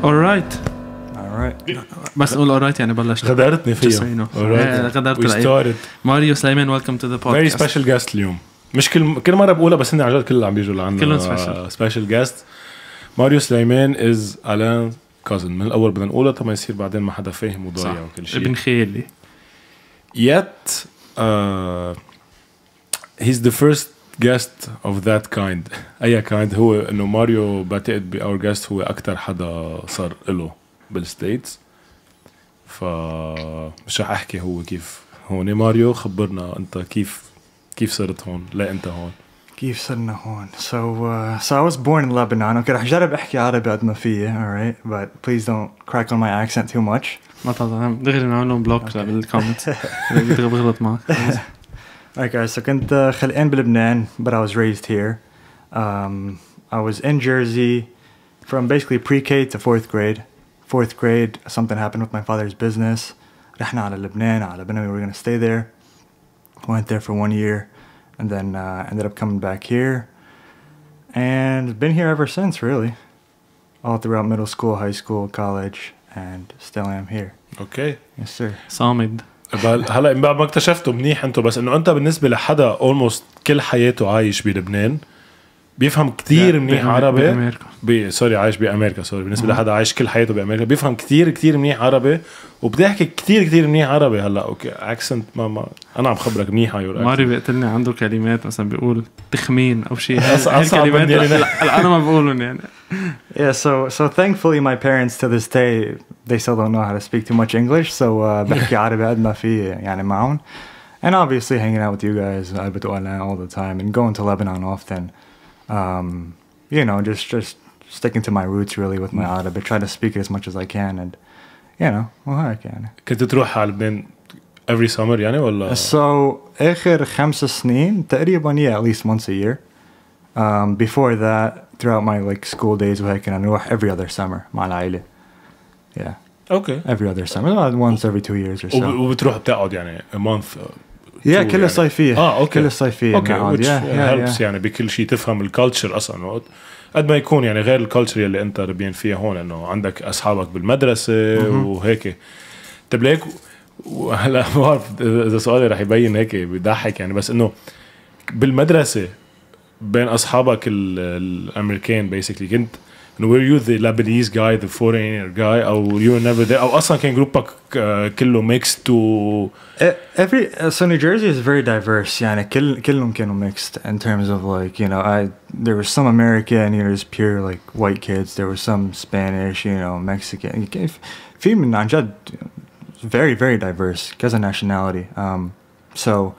alright بس نقول alright يعني بلشنا غدرتني فيه غدرت ماريو سليمان welcome to the podcast very special guest اليوم مش كل مرة بقولها بس إني عن جد كل اللي عم بيجوا لعنا كلهم special guest ماريو سليمان is Alain cousin من الأول بدنا نقولها طبعا يصير بعدين ما حدا فاهم وضايع وكل شيء ابن خيلي yet he's the first guest of that kind أي kind هو إنه ماريو بعتقد ب our guest هو أكتر حدا صار له بالستيتس فمش رح أحكي هو كيف هون ماريو خبرنا أنت كيف صرت هون لا أنت هون كيف صرنا هون so I was born in Lebanon okay رح جرب أحكي عربي قد ما فيه alright but please don't crack on my accent too much ما طبعا دغري نعمل لهم بلوك بالكومنتس بغلط معك Alright guys, so كنت خلقان بلبنان but I was raised here. I was in Jersey from basically pre-K to 4th grade. 4th grade, something happened with my father's business. رحنا على لبنان, على Lebanon, we were going to stay there. Went there for 1 year and then ended up coming back here. And been here ever since really. All throughout middle school, high school, college, and still am here. Okay. Yes sir. صامد هلا ما اكتشفته منيح انتو بس انه انت بالنسبه لحدا almost كل حياته عايش بلبنان بيفهم كتير منيح عربي سوري عايش بامريكا سوري بالنسبه لحدا عايش كل حياته بامريكا بيفهم كتير منيح عربي وبتحكي كتير منيح عربي هلا اوكي اكسنت ما انا عم خبرك منيحه ماري بيقتلني عنده كلمات مثلا بيقول تخمين او شيء هالكلمات لا انا ما بقولهم يعني Yeah, so thankfully my parents to this day they still don't know how to speak too much English, so بحكي عربي قد ما في يعني معهم. And obviously hanging out with you guys all the time and going to Lebanon often. You know, just sticking to my roots really with my Arabic, try to speak it as much as I can and you know, وهيك يعني. كنت تروح على لبنان every summer يعني ولا؟ So آخر 5 سنين تقريبا at least once a year. Before that throughout my like school days وهيك كنا نروح every other summer مع العائلة. Yeah. Okay. Every other summer, once every 2 years or so. وبتروح بتقعد يعني a month. Yeah, كل الصيفية. اوكي. كل الصيفية. اوكي. which helps يعني بكل شيء تفهم الكالتشر اصلا قد ما يكون يعني غير الكالتشر اللي انت ربيان فيها هون انه عندك اصحابك بالمدرسة وهيك. طب ليك وهلا ما بعرف اذا سؤالي رح يبين هيك بيضحك يعني بس انه بالمدرسة بين اصحابك الامريكان basically كنت were you the Lebanese guy the foreigner guy او you were never there او اصلا كان جروبك كله mixed to so New Jersey is very diverse يعني كلهم كانوا mixed in terms of like you know there was some American you know just pure like white kids there was some Spanish you know Mexican في من عن جد very diverse كذا nationality so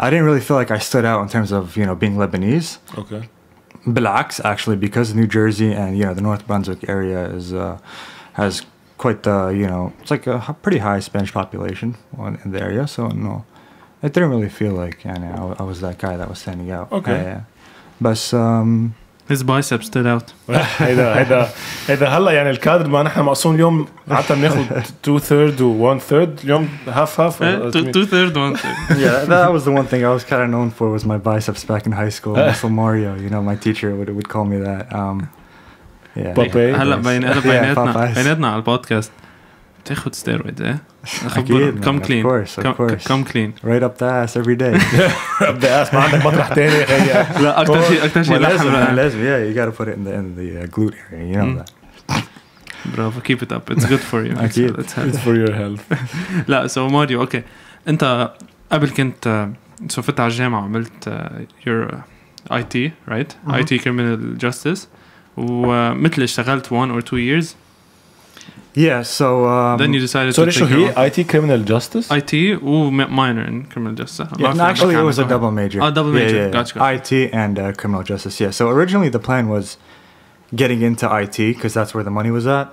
I didn't really feel like I stood out in terms of you know being Lebanese. Okay. بالعكس actually because New Jersey and you know the North Brunswick area is has quite the you know it's like a pretty high Spanish population in the area so no it didn't really feel like I was that guy that was standing out. Okay. But his biceps stood out. هيدا هلا يعني الكادر ما نحن مقسوم اليوم حتى بناخد 2/3 و 1/3 اليوم half 2/3 1/3. Yeah, that was the one thing I was kind of known for was my biceps back in high school. Muscle Mario, you know, my teacher would call me that. Yeah. هلا بيناتنا على البودكاست تاخد ستيرويد ايه؟ أكيد. Come clean. Of course. Come clean. Right up the ass every day. up the ass ما عندك مطرح تاني لا أكتر شيء لازم yeah you gotta put it in the glute area you know that. Bravo, keep it up. It's good for you. It's for your health. لا so ماريو okay أنت قبل كنت فت على الجامعة وعملت your IT right? IT criminal justice ومثل اشتغلت 1 or 2 years. Yeah, so then you decided to take your IT criminal justice? IT و minor in criminal justice. Yeah, actually it was a double major. Double major. Gotcha. IT and criminal justice. Yeah. So originally the plan was getting into IT because that's where the money was at,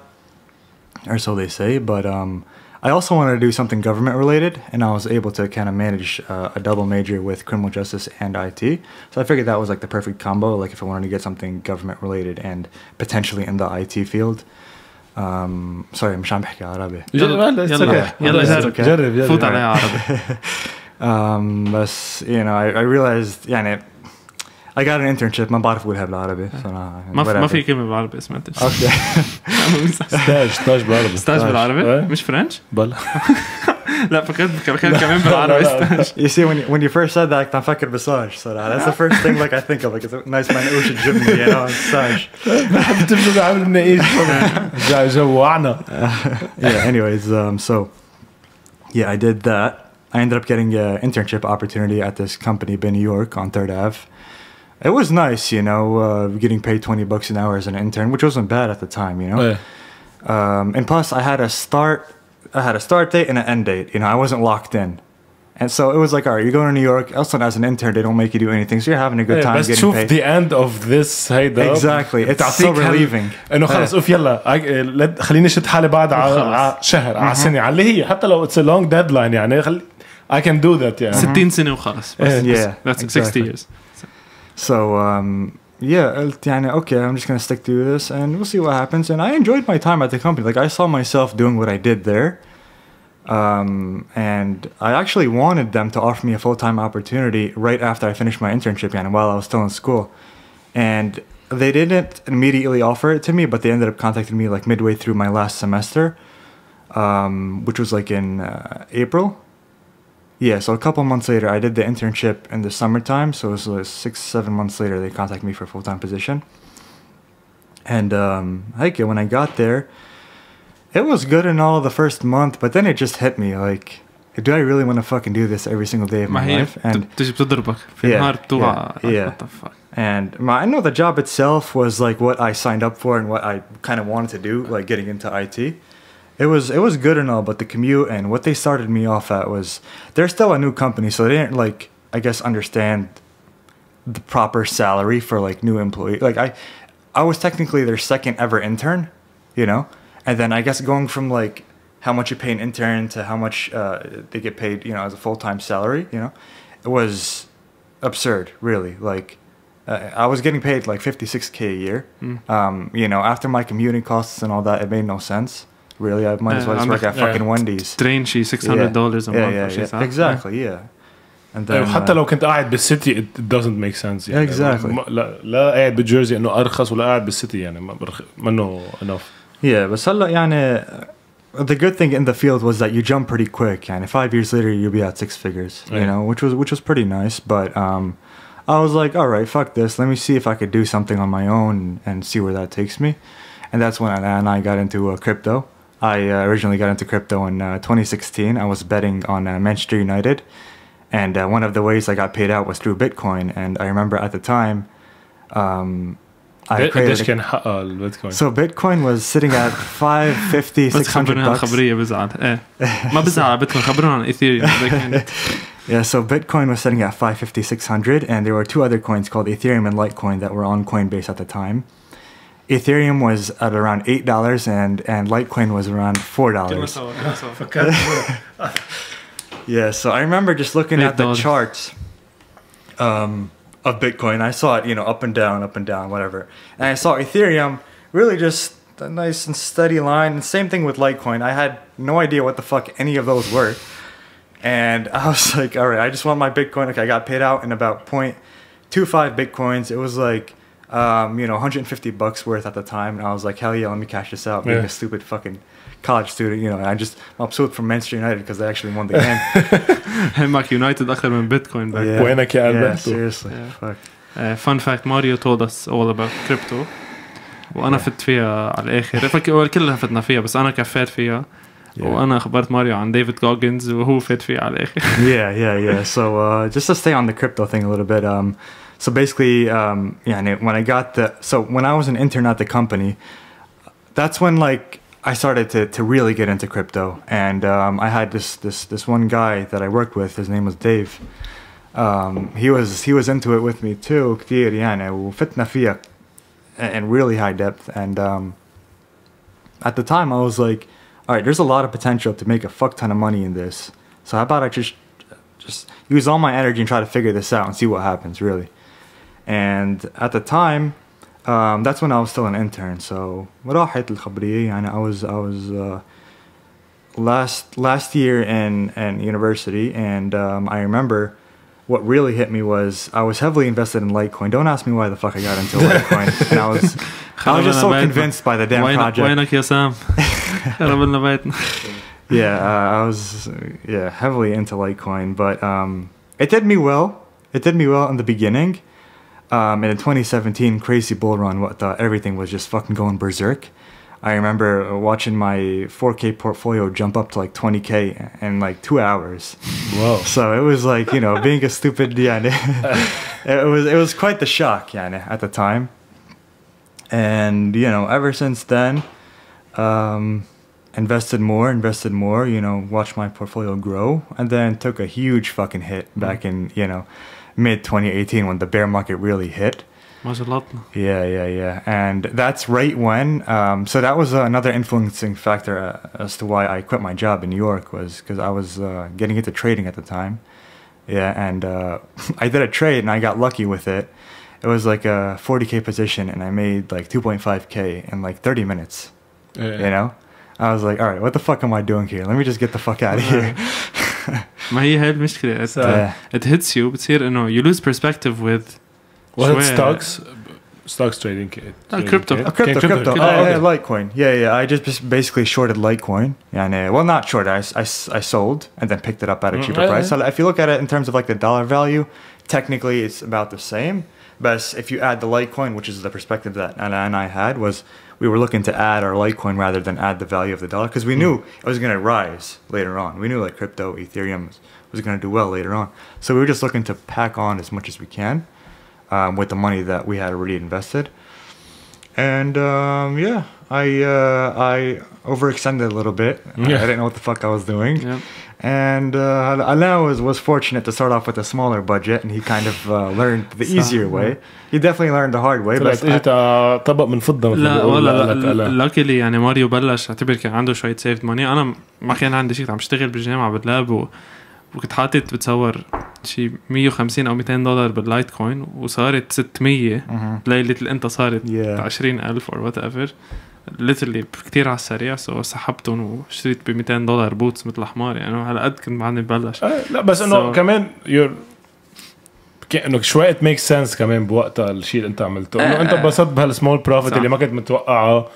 or so they say. But I also wanted to do something government related, and I was able to kind of manage a double major with criminal justice and IT. So I figured that was like the perfect combo. Like if I wanted to get something government related and potentially in the IT field. Sorry مش عم بحكي عربي. يلا جرب فوت عليها عربي. بس you know I realized يعني I got an internship. ما بعرف أقولها بالعربي. ما في كلمة بالعربي اسمها internship. Okay. ستاج بالعربي. ستاج بالعربي مش فرنش؟ بلا. لا فكرت كمان بالعربي ستاج. You see when you first said that كنت فكر بساج صراحة. That's the first thing like I think of, like it's a nice منقوش الجبنة you know ساج. بتبدو عامل لنا إيش جوعنا. Yeah. Anyways, so yeah, I did that. I ended up getting an internship opportunity at this company in New York on 3rd Ave. It was nice, you know, getting paid $20 an hour as an intern, which wasn't bad at the time, you know. And plus, I had a start date and an end date. You know, I wasn't locked in, and so it was like, all right, you're going to New York. Also, as an intern, they don't make you do anything, so you're having a good time getting paid. the end of this. Exactly, it's so relieving. إنه خلص أوف يلا خليني أشد حالي بعد على شهر على سنة على اللي هي حتى لو it's a long deadline يعني I can do that يعني 60 سنة وخلص. Yeah, that's 60 years. So yeah, قلت يعني okay, I'm just gonna stick to this and we'll see what happens. And I enjoyed my time at the company. Like I saw myself doing what I did there. And I actually wanted them to offer me a full-time opportunity right after I finished my internship and while I was still in school. And they didn't immediately offer it to me, but they ended up contacting me like midway through my last semester, which was like in April. Yeah, so a couple months later, I did the internship in the summertime. So it was like 6-7 months later, they contacted me for a full-time position. And when I got there, it was good and all the first month, but then it just hit me like, do I really want to fucking do this every single day of my life? And تجي بتضربك في نهار بتوعى. Yeah. What the fuck? And I know the job itself was like what I signed up for and what I kind of wanted to do, like getting into IT. It was good and all, but the commute and what they started me off at was they're still a new company, so they didn't like I guess understand the proper salary for like new employees. Like I was technically their second ever intern, you know, and then I guess going from like how much you pay an intern to how much they get paid, you know, as a full-time salary, you know, it was absurd, really. Like I was getting paid like $56K a year. You know, after my commuting costs and all that, it made no sense. Really, I might as well just work at fucking Wendy's. Train she $600 a month. Yeah. Exactly, yeah. And then حتى لو كنت قاعد بالسيتي it doesn't make sense يعني. Exactly. لا قاعد بالجيرسي إنه أرخص ولا قاعد بالسيتي يعني منه enough. Yeah, بس هلا يعني the good thing in the field was that you jump pretty quick. يعني 5 years later you'll be at 6 figures, you know, which was pretty nice. But I was like, all right, fuck this. Let me see if I could do something on my own and see where that takes me. And that's when I got into crypto. I originally got into crypto in 2016. I was betting on Manchester United. And one of the ways I got paid out was through Bitcoin. And I remember at the time, I created Bitcoin. So Bitcoin was sitting at $550, $600. خبرية بزعل. ما بزعل Bitcoin خبرونا عن Ethereum. Yeah, so Bitcoin was sitting at $550, $600, and there were 2 other coins called Ethereum and Litecoin that were on Coinbase at the time. Ethereum was at around $8 and Litecoin was around $4. Yeah, so I remember just looking at the charts of Bitcoin. I saw it, you know, up and down, whatever. And I saw Ethereum really just a nice and steady line. And same thing with Litecoin. I had no idea what the fuck any of those were. And I was like, all right, I just want my Bitcoin. Okay, I got paid out in about 0.25 Bitcoins. It was like, you know, $150 worth at the time. And I was like, hell yeah, let me cash this out. Being a stupid fucking college student, you know. And I just mabsut from Manchester United because they actually won the game. همك United أكثر من Bitcoin back. وينك يا ألبرتو? Seriously. Fuck. Fun fact, Mario told us all about crypto. وأنا فت فيها على الآخر. فكر كلنا فتنا فيها بس أنا كفيت فيها. وأنا أخبرت ماريو عن ديفيد جوجنز وهو فات فيه على الآخر. Yeah. So just to stay on the crypto thing a little bit. So basically, يعني when I was an intern at the company, that's when like I started to really get into crypto. And I had this one guy that I worked with. His name was Dave. He was into it with me too. كتير يعني وفتنا فيها in really high depth. And at the time, I was like, all right, there's a lot of potential to make a fuck ton of money in this. So how about I just use all my energy and try to figure this out and see what happens, really. And at the time, that's when I was still an intern. So راحت الخبرية يعني I was last year in university, and I remember what really hit me was I was heavily invested in Litecoin. Don't ask me why the fuck I got into Litecoin. And I was just so convinced by the damn project. وينك يا سام؟ خربنا بيتنا. I was heavily into Litecoin, but it did me well. It did me well in the beginning. And in 2017, crazy bull run, everything was just fucking going berserk. I remember watching my 4K portfolio jump up to like 20K in like 2 hours. Wow. So it was like, you know, being a stupid, it was quite the shock, at the time. And, you know, ever since then, invested more, you know, watched my portfolio grow, and then took a huge fucking hit back in, you know, mid 2018 when the bear market really hit. Yeah. And that's right when, so that was another influencing factor as to why I quit my job in New York, was because I was getting into trading at the time. Yeah, and I did a trade and I got lucky with it. It was like a 40K position and I made like 2.5K in like 30 minutes, you know? I was like, all right, what the fuck am I doing here? Let me just get the fuck out of here. ما هي هاي المشكلة. It hits you. بتصير إنه you lose perspective with. What stocks trading? Crypto. Litecoin. Yeah. I just basically shorted Litecoin. Well, not short. I sold and then picked it up at a cheaper price. So if you look at it in terms of like the dollar value, technically it's about the same. But if you add the Litecoin, which is the perspective that Anna and I had, was we were looking to add our Litecoin rather than add the value of the dollar, because we knew it was going to rise later on. We knew like crypto, Ethereum was going to do well later on. So we were just looking to pack on as much as we can. With the money that we had already invested. And I overextended a little bit. I didn't know what the fuck I was doing. And Alain was fortunate to start off with a smaller budget, and he kind of learned the easier way. He definitely learned the hard way. But طبق من فضة. لا والله luckily يعني ماريو بلش اعتبر كان عنده شوية saved money. أنا ما كان عندي شيء، عم بشتغل بالجامعة باللاب وكنت حاطط بتصور شي $150 أو $200 باللايتكوين، وصارت 600 بليلة اللي انت صارت 20,000 or whatever literally كتير على السريع. سحبتهم واشتريت $200 بوتس مثل حمار. يعني هلا قد كنت بعدني ببلش. لا بس انه كمان انه شوية make sense كمان بوقتها الشيء اللي انت عملته، انه انت بسط بهالسمول بروفيت اللي ما كنت متوقعها.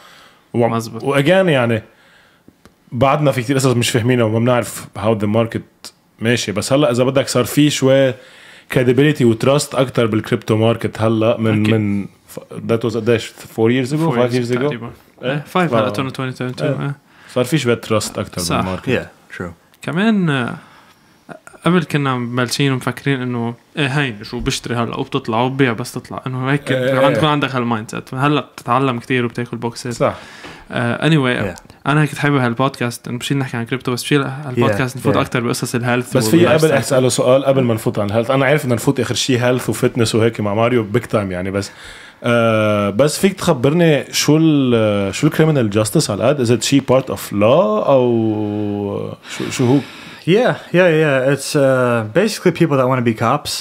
واجان يعني بعدنا في كتير قصص مش فاهمينها وما بنعرف how the market ماشي. بس هلا اذا بدك صار في شوي credibility وتراست اكتر بالكريبتو ماركت هلا من that was 4 years ago 5 years ago 5 هلا 2022 صار في شوي تراست اكتر بالماركت. true. كمان قبل كنا مبلشين ومفكرين انه هين شو بشتري هلا وبتطلع وببيع بس تطلع، انه هيك يكون عندك هالمايند سيت. هلا بتتعلم كتير وبتاكل بوكسات صح. anyway انا كنت حابب هالبودكاست انه بشيل نحكي عن كريبتو، بس بشيل هالبودكاست نفوت اكتر بقصص الهيلث. بس في قبل اساله سؤال قبل ما نفوت عن الهيلث. انا عارف ان نفوت اخر شيء هيلث وفتنس وهيك مع ماريو بيج تايم يعني، بس فيك تخبرني شو الكريمنال جاستس على الاد؟ is it she part of law او شو هو؟ Yeah. It's basically people that want to be cops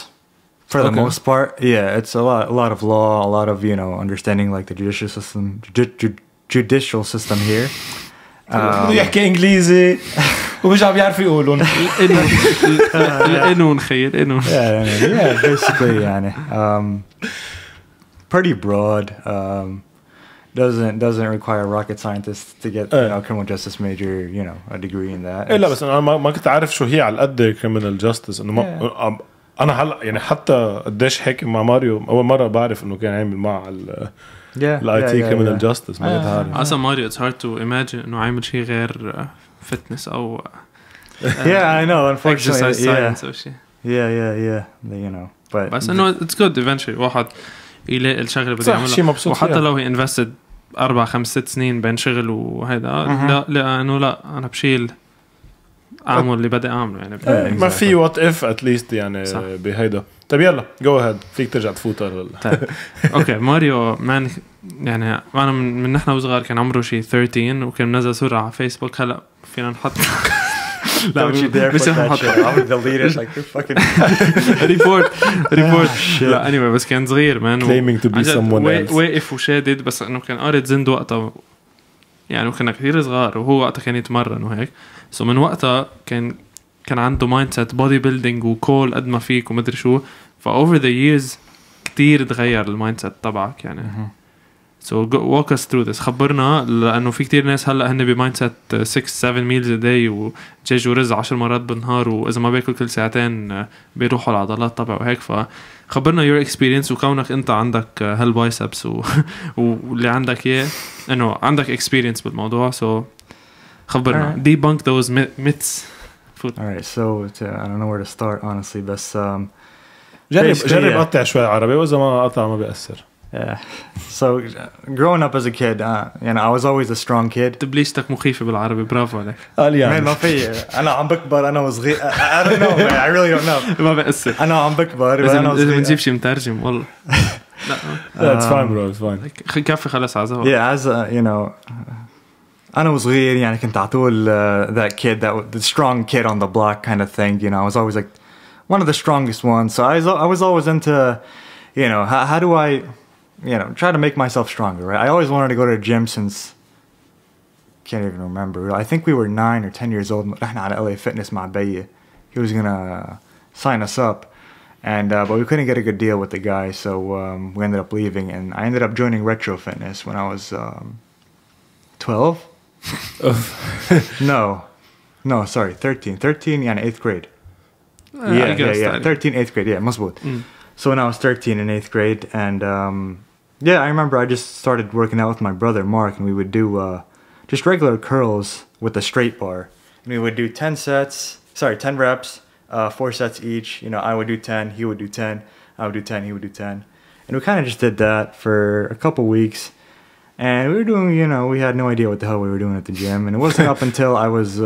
for the most part. Yeah, it's a lot of law, a lot of, you know, understanding like the judicial system here. يحكي انجليزي ومش عم يعرف يقولون القانون خير قانون. Yeah, basically يعني pretty broad. Doesn't require rocket scientists to get criminal justice major, you know, a degree in that. لا بس انا ما كنت عارف شو هي على قد criminal justice انه ما انا هلا يعني حتى قديش حكي مع ماريو اول مره بعرف انه كان عامل مع الاي تي criminal justice. ما كنت عارف اصلا ماريو it's hard to imagine انه عامل شيء غير فتنس او I know unfortunately science او شيء. Yeah you know بس انه it's good eventually واحد يلاقي الشغله بده يعملها، وحتى لو هي invested 4 5 6 سنين بين شغل وهذا لا انه لا انا بشيل اعمل اللي بدي اعمله يعني. ما في وات اف اتليست يعني بهيدا. طيب يلا جو اهيد فيك ترجع تفوت طيب اوكي ماريو مان يعني انا من نحن وصغار كان عمره شيء 13 وكان منزل صوره على فيسبوك. هلا فينا نحط Don't you dare put that shit. I would delete it like you're fucking report. لا anyway بس كان صغير مان claiming to be someone else واقف وشادد. بس انه كان قارد زند وقتها يعني وكنا كثير صغار وهو وقتها كان يتمرن وهيك. من وقتها كان كان عنده مايند سيت بودي بيلدينج وكول قد ما فيك ومدري شو. فاوفر ذا ييرز كتير تغير المايند سيت تبعك يعني. So walk us through this. خبرنا لأنه في كتير ناس هلأ هن بمايند سيت 6-7 meals a day ودجاج ورز 10 مرات بالنهار، وإذا ما باكل كل ساعتين بيروحوا العضلات تبعه وهيك. فخبرنا your experience، وكونك أنت عندك هالبايسبس واللي عندك إياه إنه عندك experience بالموضوع. So خبرنا debunk those myths. Alright, so I don't know where to start honestly, بس جرب قطع شوي عربي، وإذا ما قطع ما بيأثر. Yeah. So growing up as a kid, you know, I was always a strong kid. تبليشتك مخيفة بالعربي، برافو عليك. يعني ما في أنا عم بكبر أنا وصغير. I don't know man, I really don't know. ما بأثر. أنا عم بكبر أنا وصغير. إذا بنجيب شيء مترجم والله. لا it's fine bro, it's fine. كافي خلاص عزوه. Yeah, as you know, أنا وصغير يعني كنت عطول that kid, the strong kid on the block kind of thing. You know, I was always like one of the strongest ones. So I was always into, you know, how do I, you know, try to make myself stronger, right? I always wanted to go to the gym since, can't even remember. I think we were 9 or 10 years old. رحنا على LA Fitness مع بيي. He was gonna sign us up, and but we couldn't get a good deal with the guy, so we ended up leaving. And I ended up joining Retro Fitness when I was 12. No, sorry, 13. 13, yeah, in 8th grade. Yeah. 13, 8th grade. Yeah, مظبوط. So when I was 13 in 8th grade, and yeah, I remember I just started working out with my brother Mark, and we would do just regular curls with a straight bar. And we would do 10 reps, 4 sets each. You know, I would do 10, he would do 10, I would do 10, he would do 10. And we kind of just did that for a couple weeks. And we were doing, you know, we had no idea what the hell we were doing at the gym. And it wasn't up until I was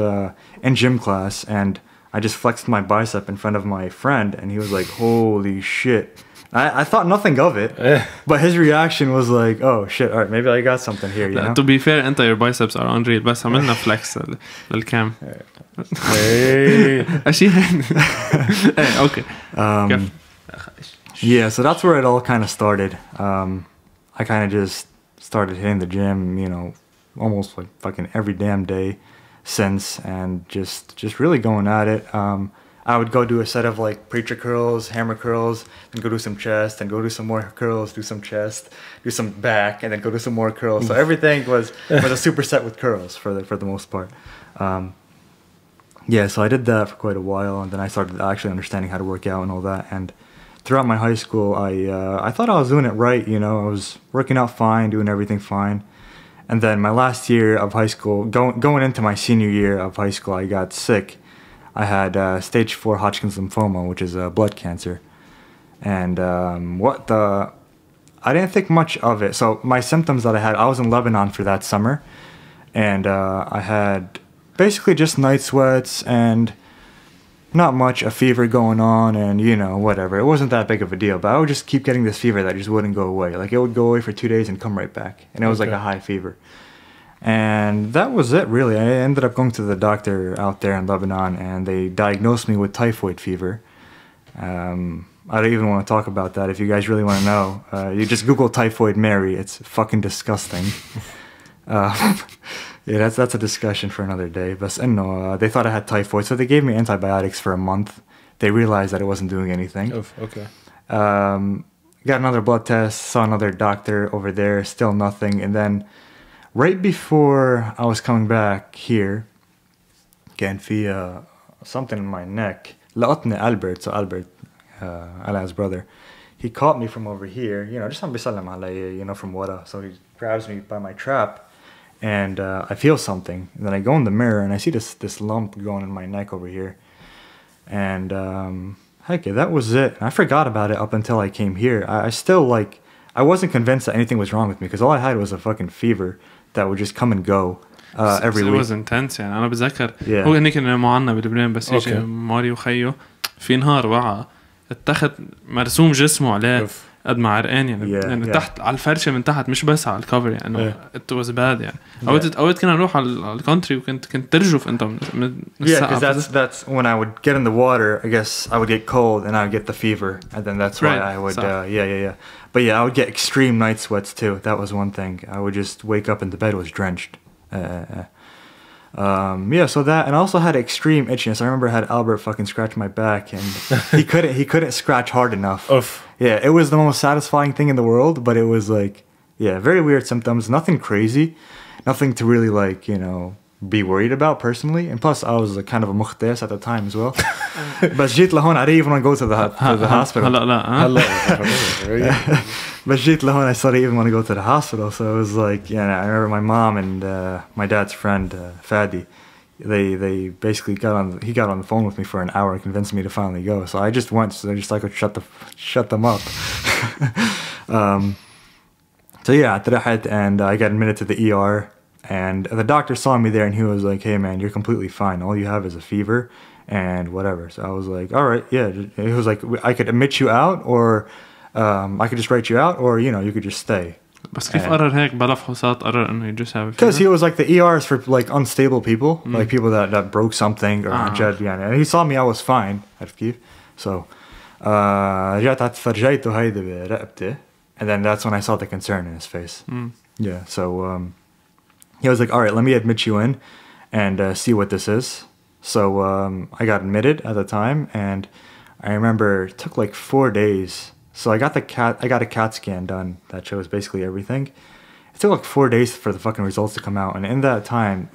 in gym class, and I just flexed my bicep in front of my friend, and he was like, holy shit. I thought nothing of it, but his reaction was like, oh shit, all right, maybe I got something here, you know? To be fair, انت your biceps are unreal, بس عملنا flex للكام. أشي okay. Yeah, so that's where it all kind of started. I kind of just started hitting the gym, you know, almost like fucking every damn day since, and just really going at it. I would go do a set of like preacher curls, hammer curls, then go do some chest, and go do some more curls, do some chest, do some back, and then go do some more curls. So everything was a superset with curls for the most part. Yeah, so I did that for quite a while, and then I started actually understanding how to work out and all that. And throughout my high school, I thought I was doing it right. You know, I was working out fine, doing everything fine. And then my last year of high school, going into my senior year of high school, I got sick. I had stage 4 Hodgkin's lymphoma, which is blood cancer. And I didn't think much of it. So my symptoms that I was in Lebanon for that summer. And I had basically just night sweats and not much, a fever going on, and you know, whatever. It wasn't that big of a deal, but I would just keep getting this fever that just wouldn't go away. Like it would go away for 2 days and come right back, and it was like a high fever. And that was it, really. I ended up going to the doctor out there in Lebanon, and they diagnosed me with typhoid fever. I don't even want to talk about that. If you guys really want to know, you just Google typhoid Mary. It's fucking disgusting. Yeah, that's a discussion for another day. But no, they thought I had typhoid, so they gave me antibiotics for a month. They realized that it wasn't doing anything. Okay. Got another blood test, saw another doctor over there, still nothing. And then right before I was coming back here, كان في something in my neck. لقطني Albert, so Albert, Alain's brother. He caught me from over here, you know, just عم بيسلم علي, you know, from ورا. So he grabs me by my trap. And I feel something. And then I go in the mirror and I see this lump going in my neck over here. And heck, that was it. And I forgot about it up until I came here. I still I wasn't convinced that anything was wrong with me, because all I had was a fucking fever that would just come and go every week. It was intense يعني. أنا بتذكر هو هني كنا معنا بلبنان، بس يجي ماري وخيو في نهار وقع اتخذ مرسوم جسمه عليه قد ما عرقان يعني. يعني تحت على الفرشة من تحت، مش بس على الكفر يعني. it was bad يعني. أوقات كنا نروح على الكونتري وكنت ترجف أنت من السقف. Yeah, because that's when I would get in the water. I guess I would get cold and I would get the fever, and then that's why I would yeah. But yeah, I would get extreme night sweats too. That was one thing. I would just wake up and the bed was drenched. Yeah, so that, and I also had extreme itchiness. I remember I had Albert fucking scratch my back, and he couldn't scratch hard enough. Oof. Yeah, it was the most satisfying thing in the world, but it was like, yeah, very weird symptoms. Nothing crazy, nothing to really like, you know, be worried about personally. And plus, I was kind of a mukhtes at the time as well. But جيت لهون, I didn't even want to go to the hospital. But جيت لهون, I still didn't even want to go to the hospital. So it was like, yeah, I remember my mom and my dad's friend, Fadi, they basically got on the phone with me for an hour and convinced me to finally go. So I just went, so I just like shut them up. So yeah, and I got admitted to the ER, and the doctor saw me there and he was like, hey man, you're completely fine. All you have is a fever and whatever. So I was like, all right, yeah. He was like, I could admit you out, or I could just write you out, or, you know, you could just stay. بس كيف قرر هيك بلا فحوصات قرر انه you just have a fever? Because he was like, the ER is for like unstable people, like people that broke something or يعني. And he saw me, I was fine. عرفت كيف? So رجعت فرجيته هيدا برقبتي, and then that's when I saw the concern in his face. Yeah, so he was like, all right, let me admit you in and see what this is. So I got admitted at the time, and I remember it took like 4 days. So I got a CAT scan done that shows basically everything. It took like 4 days for the fucking results to come out, and in that time,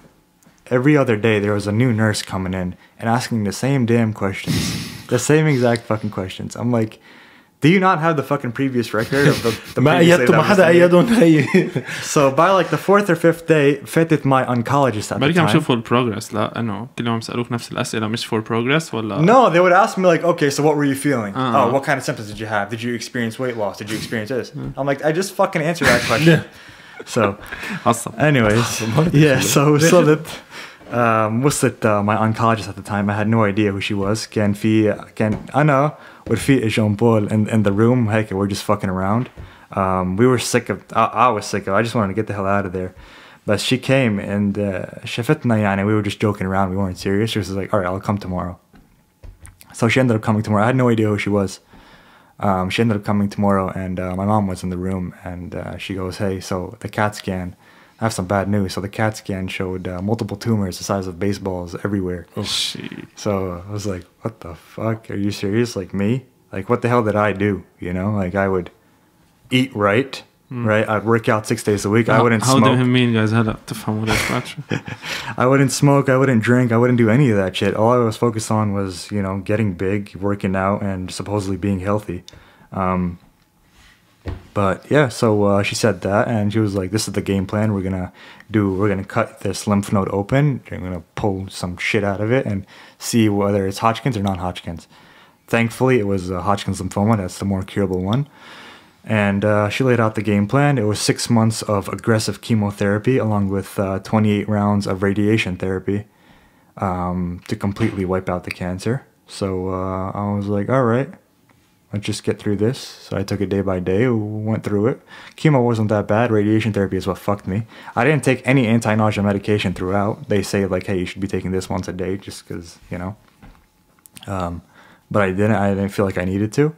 every other day there was a new nurse coming in and asking the same damn questions, the same exact fucking questions. I'm like, do you not have the fucking previous record of the So by like the 4th or 5th day, فاتت my oncologist at the بالك عم time. شوفوا البروجرس لا انه كلهم يسالوك نفس الاسئله مش for progress ولا No, they would ask me like, okay, so what were you feeling? Oh, what kind of symptoms did you have? Did you experience weight loss? Did you experience this? I'm like, I just fucking answered that question. So awesome. anyways, yeah, so that وصلت my oncologist at the time. I had no idea who she was. كان أنا ورفيق Jean Paul in the room. Heck, we're just fucking around. We were sick of. I was sick of. I just wanted to get the hell out of there. But she came and شفتنا يعني. We were just joking around. We weren't serious. She was like, all right, I'll come tomorrow. So she ended up coming tomorrow. I had no idea who she was. She ended up coming tomorrow, and my mom was in the room, and she goes, hey, so the CAT scan, I have some bad news. So the CAT scan showed multiple tumors the size of baseballs everywhere. Oh shit. So I was like, what the fuck? Are you serious? Like me? Like what the hell did I do? You know, like I would eat right? I'd work out 6 days a week. I wouldn't smoke. How do you mean, guys? هلا تفهموا ليش ماتش. I wouldn't smoke. I wouldn't drink. I wouldn't do any of that shit. All I was focused on was, you know, getting big, working out, and supposedly being healthy. But yeah, so she said that, and she was like, this is the game plan. We're gonna cut this lymph node open. We're gonna pull some shit out of it and see whether it's Hodgkin's or non-Hodgkin's. Thankfully, it was Hodgkin's lymphoma. That's the more curable one. And she laid out the game plan. It was 6 months of aggressive chemotherapy along with 28 rounds of radiation therapy to completely wipe out the cancer. So I was like, all right, let's just get through this. So I took it day by day, went through it. Chemo wasn't that bad. Radiation therapy is what fucked me. I didn't take any anti-nausea medication throughout. They say like, hey, you should be taking this once a day just because, you know. But I didn't feel like I needed to.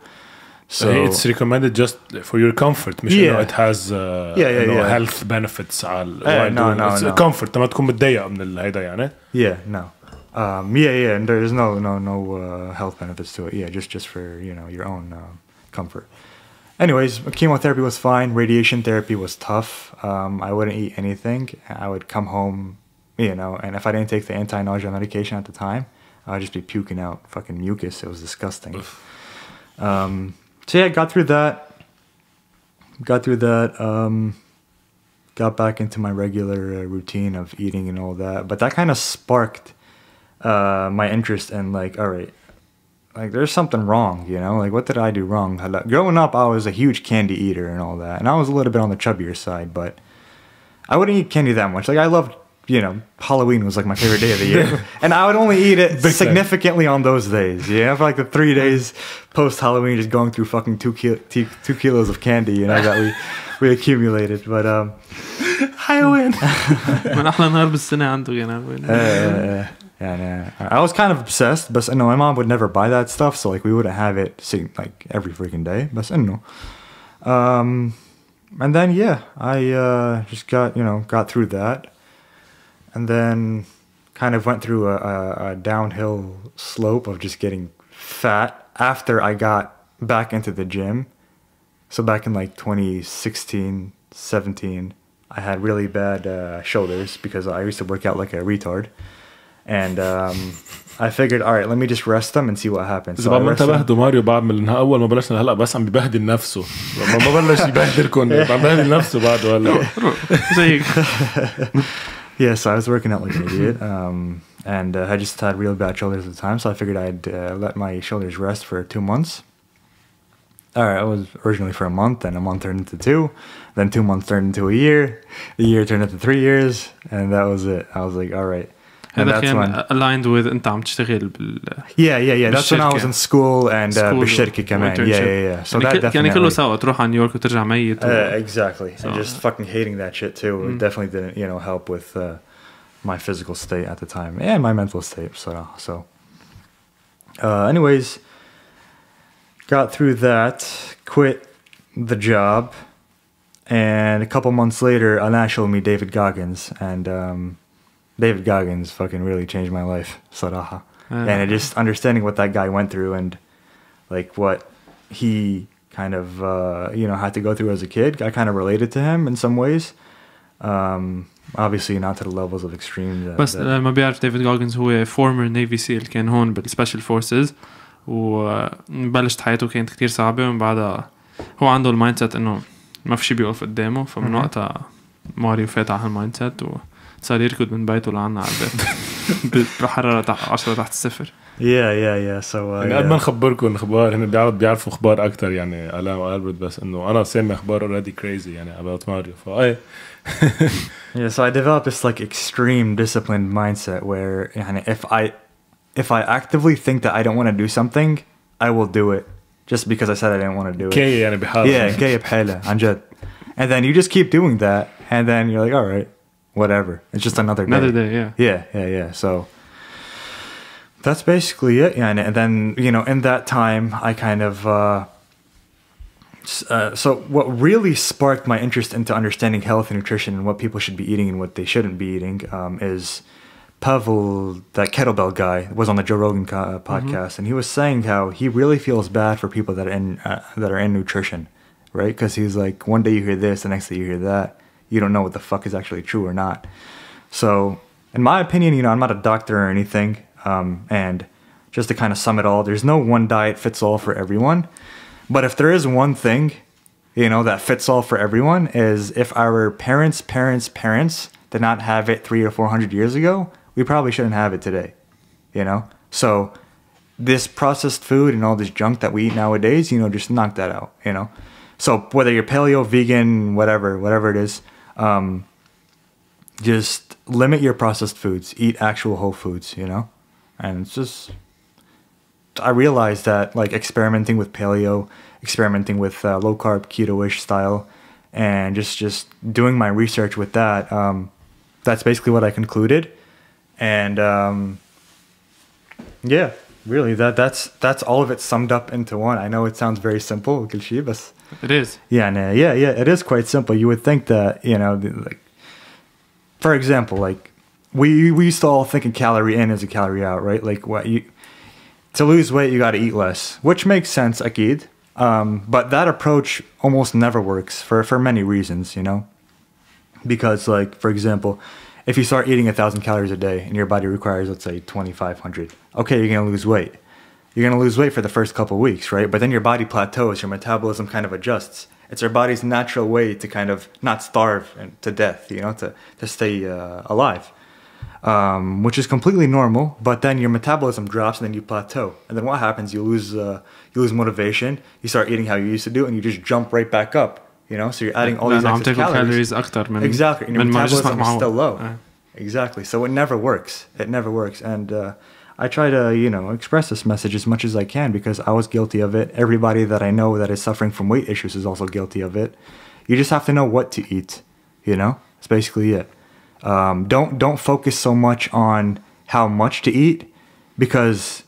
So it's recommended just for your comfort. مش إنه it has health benefits على no. comfort. ما تكون متضايق من هيدا يعني. Yeah, no. Yeah, and there's no health benefits to it. Yeah, just for, you know, your own comfort. Anyways, chemotherapy was fine. Radiation therapy was tough. I wouldn't eat anything. I would come home, you know, and if I didn't take the anti-nausea medication at the time, I would just be puking out fucking mucus. It was disgusting. So yeah, got through that. Got back into my regular routine of eating and all that. But that kind of sparked my interest in like, all right, like there's something wrong, you know? Like what did I do wrong? Growing up, I was a huge candy eater and all that. And I was a little bit on the chubbier side, but I wouldn't eat candy that much. Like I loved, you know, Halloween was like my favorite day of the year. And I would only eat it significantly on those days. Yeah, for like the 3 days post-Halloween, just going through fucking 2 kilos of candy, you know, that we accumulated. But حيوان. من أحلى نهار بالسنة عنده يعني. I was kind of obsessed, but no, my mom would never buy that stuff, so like we wouldn't have it like every freaking day. But no. And then yeah, I just got through that. And then kind of went through a downhill slope of just getting fat after I got back into the gym. So back in like 2016, 17, I had really bad shoulders because I used to work out like a retard. And I figured, all right, let me just rest them and see what happens. إذا ما انتبهتوا ماريو بعمل إنها أول ما بلشنا هلا بس عم ببهدل نفسه ما بلش يبهدلكم عم ببهدل نفسه بعده هلا زيك. Yeah, so I was working out like an idiot, and I just had real bad shoulders at the time, so I figured I'd let my shoulders rest for 2 months. All right, I was originally for a month, and a month turned into 2, then 2 months turned into a year turned into 3 years, and that was it. I was like, all right. And هذا كان aligned with أنت عم تشتغل بال. Yeah. That's when I was in school and بالشركة كمان. Yeah. So that definitely. يعني كله سوا تروح على نيويورك وترجع ميت. Exactly. So, and just fucking hating that shit too. It definitely didn't, help with my physical state at the time and my mental state. So, anyways, got through that, quit the job, and a couple months later, Alain showed me David Goggins, and David Goggins fucking really changed my life, صراحة. And just understanding what that guy went through and like what he kind of had to go through as a kid, I kind of related to him in some ways. Obviously not to the levels of extreme. بس ما بيعرف ديفيد جوجنز هو former Navy SEAL كان هون بالسبيشال فورسز وبلشت حياته كانت كتير صعبة ومن بعدها هو عنده المايند سيت انه ما في شي بيوقف قدامه فمن وقتها ماريو فات على هالمايند سيت صار يركض من بيته لعنا على البيت بحرارة 10 تحت الصفر. Yeah. So يعني قد ما نخبركم اخبار هن بيعرفوا اخبار اكتر يعني ألان وألبرت بس انه انا سامع اخبار already crazy يعني about ماريو فاي. Yeah, so I developed this like extreme disciplined mindset where يعني if I actively think that I don't want to do something, I will do it just because I said I didn't want to do it. كي يعني بحالة. Yeah, كي بحالة عن جد. And then you just keep doing that and then you're like, all right. Whatever. It's just another day. Yeah. So that's basically it. Yeah. And then, in that time, I kind of, so what really sparked my interest into understanding health and nutrition and what people should be eating and what they shouldn't be eating, is Pavel, that kettlebell guy, was on the Joe Rogan podcast. And he was saying how he really feels bad for people that are in nutrition, right? Because he's like, one day you hear this, the next day you hear that. You don't know what the fuck is actually true or not. So, in my opinion, I'm not a doctor or anything. And just to kind of sum it all, there's no one diet fits all for everyone. But if there is one thing, that fits all for everyone is if our parents did not have it 300 or 400 years ago, we probably shouldn't have it today. So this processed food and all this junk that we eat nowadays, just knock that out, So whether you're paleo, vegan, whatever it is, just limit your processed foods, eat actual whole foods, and it's just, I realized that like experimenting with paleo, experimenting with low carb, keto-ish style, and just doing my research with that, that's basically what I concluded. And yeah, really that's all of it summed up into one. I know it sounds very simple, but it is. Yeah, it is quite simple. You would think that, like, for example, like we used to all think a calorie in is a calorie out, right? Like to lose weight, you got to eat less, which makes sense, akid. But that approach almost never works for many reasons, because like, for example, if you start eating 1,000 calories a day and your body requires, let's say 2,500, okay, you're going to lose weight. You're going to lose weight for the first couple of weeks, right? But then your body plateaus, your metabolism kind of adjusts. It's our body's natural way to kind of not starve to death, to stay alive, which is completely normal. But then your metabolism drops and then you plateau. And then what happens? You lose motivation. You start eating how you used to do and you just jump right back up, So you're adding all these extra calories. Exactly. And your metabolism is still low. Exactly. So it never works. And I try to, express this message as much as I can because I was guilty of it. Everybody that I know that is suffering from weight issues is also guilty of it. You just have to know what to eat, That's basically it. Don't focus so much on how much to eat because,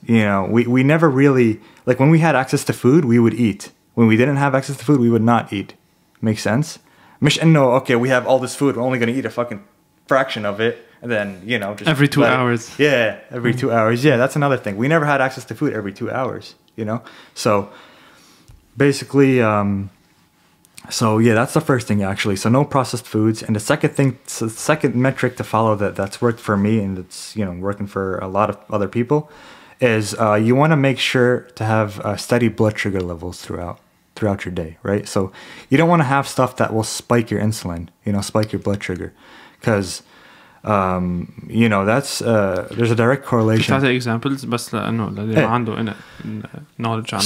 we never really, like when we had access to food, we would eat. When we didn't have access to food, we would not eat. Makes sense? مش إنه, okay, we have all this food, we're only going to eat a fucking fraction of it, and then, you know, just every 2 hours. Yeah, every 2 hours. Yeah, that's another thing. We never had access to food every 2 hours, you know? So basically, so yeah, that's the first thing actually. So no processed foods. And the second thing, so the second metric to follow that's worked for me and it's, you know, working for a lot of other people is you want to make sure to have steady blood sugar levels throughout your day, right? So you don't want to have stuff that will spike your insulin, you know, spike your blood sugar, because you know that's there's a direct correlation. تعطي examples بس لأنه اللي ما عنده knowledge عن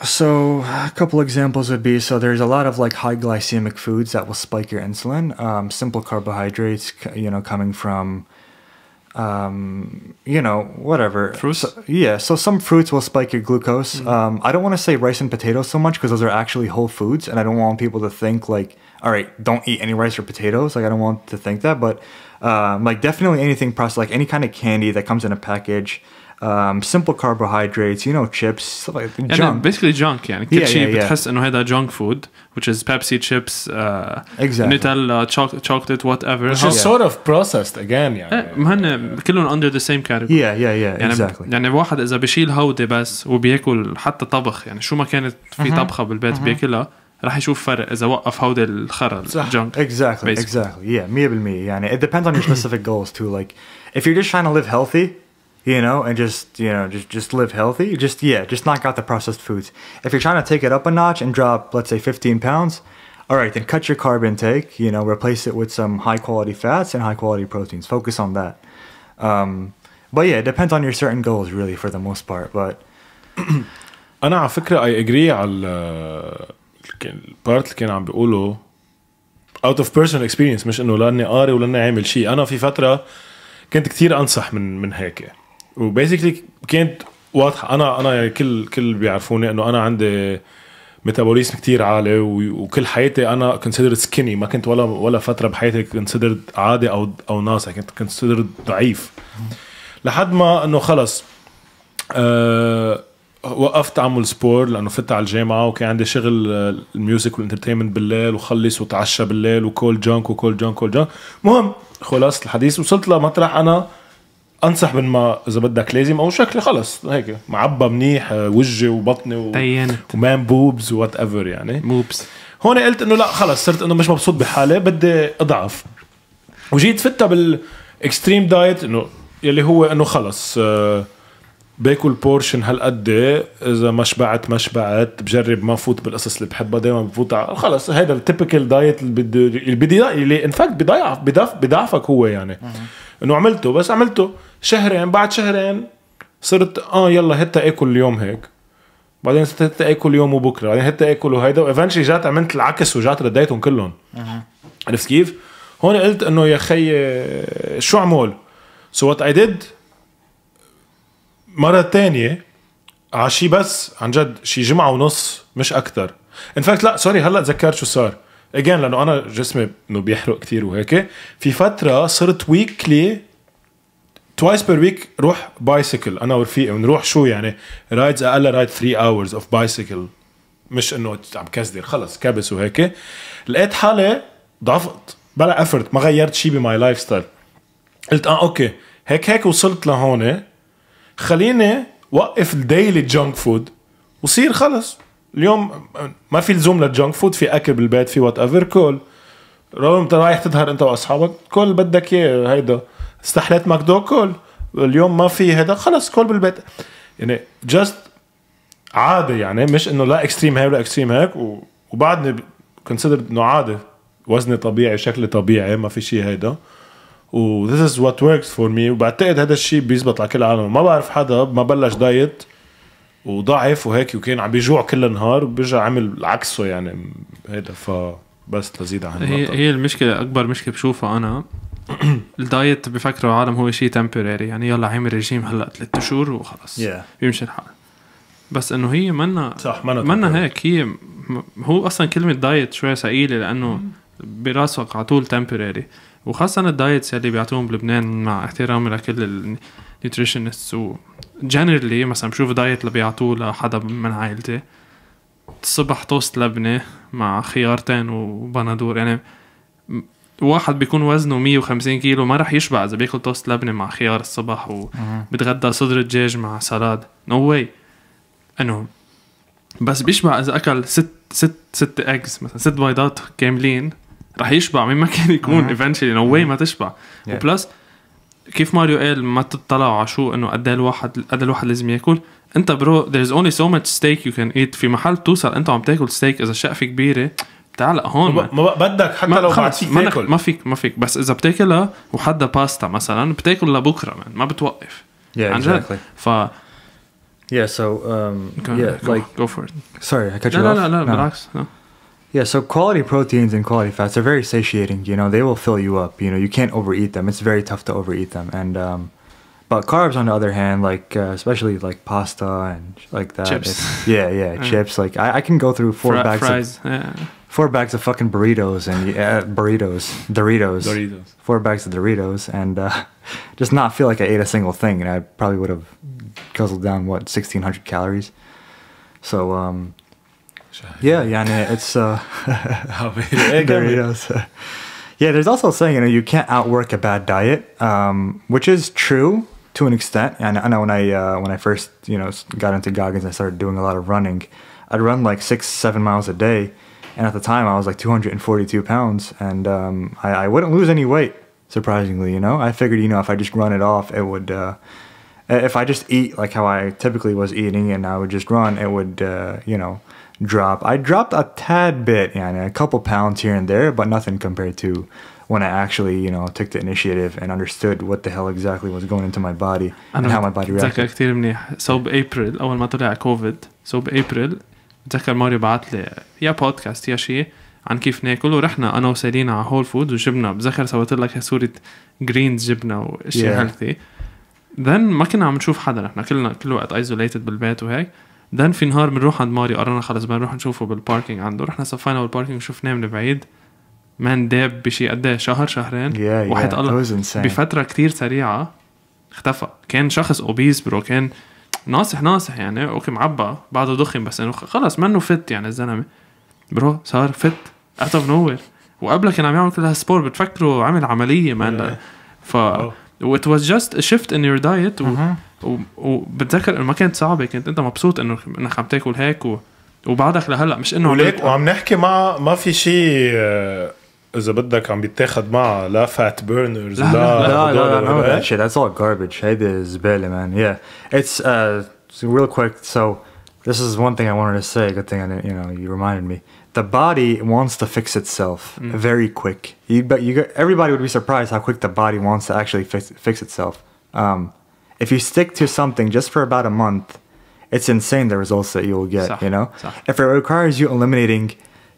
so a couple examples would be, so there's a lot of like high glycemic foods that will spike your insulin. Simple carbohydrates, you know, coming from you know, whatever fruits. So some fruits will spike your glucose. I don't want to say rice and potatoes so much because those are actually whole foods, and I don't want people to think like, all right, don't eat any rice or potatoes. Like I don't want to think that, but like definitely anything processed, like any kind of candy that comes in a package, simple carbohydrates, you know, chips, stuff like that. Junk. Basically junk يعني كل شيء بتحس إنه هذا junk food, which is Pepsi, chips, exactly. Nutella, chocolate, whatever. Which is sort of processed again يعني. مهن كلهم under the same category. Yeah, يعني exactly. يعني واحد إذا بيشيل هودة بس وبياكل حتى طبخ، يعني شو ما كانت في طبخة بالبيت بياكلها راح يشوف فرق إذا وقف هودة الخرا junk. Exactly. Yeah, 100%. يعني it depends on your specific goals too. Like if you're just trying to live healthy, you know, and just, you know, just live healthy, just knock out the processed foods. If you're trying to take it up a notch and drop, let's say 15 pounds, all right, then cut your carb intake, you know, replace it with some high quality fats and high quality proteins. Focus on that. But yeah, it depends on your certain goals really for the most part. But أنا على فكرة I agree على البارت اللي كان عم بيقوله out of personal experience، مش إنه لأني قاري ولا لأني عامل شيء. أنا في فترة كنت كتير أنصح من هيك، وباسيكلي كانت واضحة. أنا كل بيعرفوني إنه أنا عندي ميتابوليزم كتير عالي، وكل حياتي أنا considered skinny. ما كنت ولا فترة بحياتي considered عادي أو ناصع، كنت considered ضعيف لحد ما إنه خلص وقفت أعمل سبور لأنه فت على الجامعة وكان عندي شغل الميوزك والانترتينمنت بالليل، وخلص وتعشى بالليل وكول جانك. مهم خلاص الحديث وصلت لمطرح أنا أنصح من ما إذا بدك لازم أو شكلي خلص هيك معبى منيح وجهي وبطني ومان بوبز وات ايفر يعني موبس. هون قلت إنه لا خلص، صرت إنه مش مبسوط بحالي، بدي أضعف، وجيت فتها بالإكستريم دايت إنه يلي هو إنه خلص باكل بورشن هالقد، اذا ما شبعت بجرب ما فوت بالقصص اللي بحبها دائما، بفوت خلص هذا التيبيكال دايت اللي ان فاكت بضعفك هو يعني. انه عملته شهرين، بعد شهرين صرت يلا هتا اكل اليوم هيك، بعدين صرت هتا اكل يوم وبكره، بعدين هتا اكل وهيدا، وايفنشلي جات عملت العكس وجات رديتهم كلهم. عرفت كيف؟ هون قلت انه يا خي شو عمول. so what I did مرة تانية عشي بس عن جد شي جمعة ونص مش أكتر. in fact لا سوري هلأ تذكرت شو صار again، لأنه أنا جسمي إنه بيحرق كتير وهيك. في فترة صرت weekly twice per week روح بايسيكل أنا ورفيقي، ونروح شو يعني رايدز أقل رايد 3 hours of bicycle، مش إنه عم كسدر خلص كابس وهيك. لقيت حالي ضعفت بلا أفرت، ما غيرت شي بماي لايف ستايل. قلت أوكي هيك وصلت لهون، خليني وقف الديلي جانك فود وصير خلص اليوم ما في لزوم للجانك فود، في اكل بالبيت، في وات ايفر كل رغم انت رايح تظهر انت واصحابك كل بدك اياه، هيدا استحليت ماكدو كل اليوم ما في هيدا خلص كل بالبيت يعني جاست عاده يعني، مش انه لا اكستريم هيك ولا اكستريم هيك. وبعدني كونسيدر انه عاده، وزني طبيعي، شكلي طبيعي، ما في شيء هيدا، و this is what works for me. وبعتقد هذا الشيء بيزبط على كل العالم. ما بعرف حدا ما بلش دايت وضعف وهيك وكان عم بيجوع كل النهار وبيرجع عمل عكسه يعني هيدا. فبس تزيد عن هي المشكلة، أكبر مشكلة بشوفها أنا الدايت بفكروا العالم هو شيء temporary، يعني يلا عامل رجيم هلأ 3 شهور وخلص بيمشي الحال. بس إنه هي منا هيك، هو أصلا كلمة دايت شوية ثقيلة لأنه براسك على طول temporary. وخاصة الدايتس اللي بيعطوهم بلبنان مع احترامي لكل النيوتريشنست و generally مثلا بشوف دايت اللي بيعطوه لحدا من عائلتي الصبح توست لبنة مع خيارتين وبندور، يعني واحد بيكون وزنه 150 كيلو ما رح يشبع إذا بياكل توست لبنة مع خيار الصبح وبتغدى صدر دجاج مع سلاد. no way. إنه بس بيشبع إذا أكل ست eggs مثلا 6 بيضات كاملين رح يشبع مين ما كان يكون eventually. no way ما تشبع. وبلس كيف ماريو قال ما تطلعوا على شو إنه قد الواحد لازم يأكل. أنت برو there's only so much steak you can eat. في محل توصل أنت عم تاكل ستيك إذا شقفة كبيرة تعلق هون ما بدك حتى لو بعد تاكل ما فيك بس إذا بتاكلها وحدا باستا مثلا بتاكل لبكرة ما بتوقف. exactly. Yeah, so go for it. Sorry, I cut you off. No, بالعكس. No. Yeah, so quality proteins and quality fats are very satiating. You know, they will fill you up. You know, you can't overeat them. It's very tough to overeat them. And but carbs, on the other hand, like especially like pasta and like that. Chips. Chips. Like I can go through fries. 4 bags of fucking burritos and Doritos. 4 bags of Doritos and just not feel like I ate a single thing, and I probably would have guzzled down 1,600 calories. So it's Doritos. Yeah, there's also saying, you know, you can't outwork a bad diet, which is true to an extent. And I know when I first, you know, got into Goggins, I started doing a lot of running. I'd run like 6-7 miles a day. And at the time, I was like 242 pounds, and I wouldn't lose any weight, surprisingly, you know? I figured, you know, if I just run it off, it would... if I just eat like how I typically was eating and I would just run, it would, you know, drop. I dropped a tad bit, a couple pounds here and there, but nothing compared to when I actually, you know, took the initiative and understood what the hell exactly was going into my body and how my body reacted. كتير منيح. صوب أبريل أول ما طلع كوفيد، صوب أبريل بتذكر ماريو بعت لي يا بودكاست يا شيء عن كيف ناكل، ورحنا انا وسالينا على هول فود وجبنا بذكر سويت لك صوره جرينز جبنا واشياء هيلثي. ذن ما كنا عم نشوف حدا، نحن كلنا كل وقت ايزوليتد بالبيت وهيك. ذن في نهار بنروح عند ماريو قررنا خلص بنروح نشوفه بالباركينج عنده. رحنا صفينا بالباركينج وشفناه من بعيد مان داب بشي قد شهرين واحد الله بفتره كتير سريعه اختفى. كان شخص اوبيس برو، كان ناصح يعني اوكي معبى بعده دخن بس انه خلص منه فت يعني الزلمه برو صار فت out of nowhere. وقبل كان عم يعمل كل هالسبور بتفكروا عمل عمليه مان ف it was just a shift in your diet وبتذكر ما كانت صعبه، كنت انت مبسوط انك عم تاكل هيك وبعدك لهلا مش انه وليك وعم نحكي مع ما في شيء إذا بدك عم بيتاخد معه لا fat burners لا shit, that's all garbage. هيدا زبالة man. Yeah, it's real quick. So this is one thing I wanted to say. Good thing you reminded me. The body wants to fix itself very quick. Everybody would be surprised how quick the body wants to actually fix itself. If you stick to something just for about a month, it's insane the results that you will get. You know, if it requires you eliminating,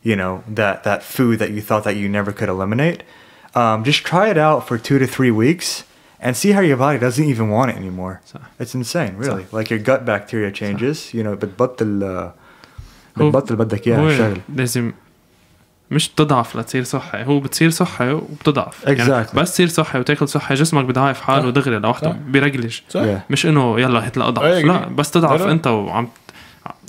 you know, that food that you thought that you never could eliminate, just try it out for 2 to 3 weeks and see how your body doesn't even want it anymore. It's insane, really. Like your gut bacteria changes, you know, بتبطل بدك اياها شغل. لازم مش تضعف لتصير صحي، هو بتصير صحي وبتضعف. يعني بس تصير صحي وتاكل صحي جسمك بضعف حاله دغري لوحده بيرجلج. مش انه يلا هتلاقي اضعف، لا بس تضعف انت وعم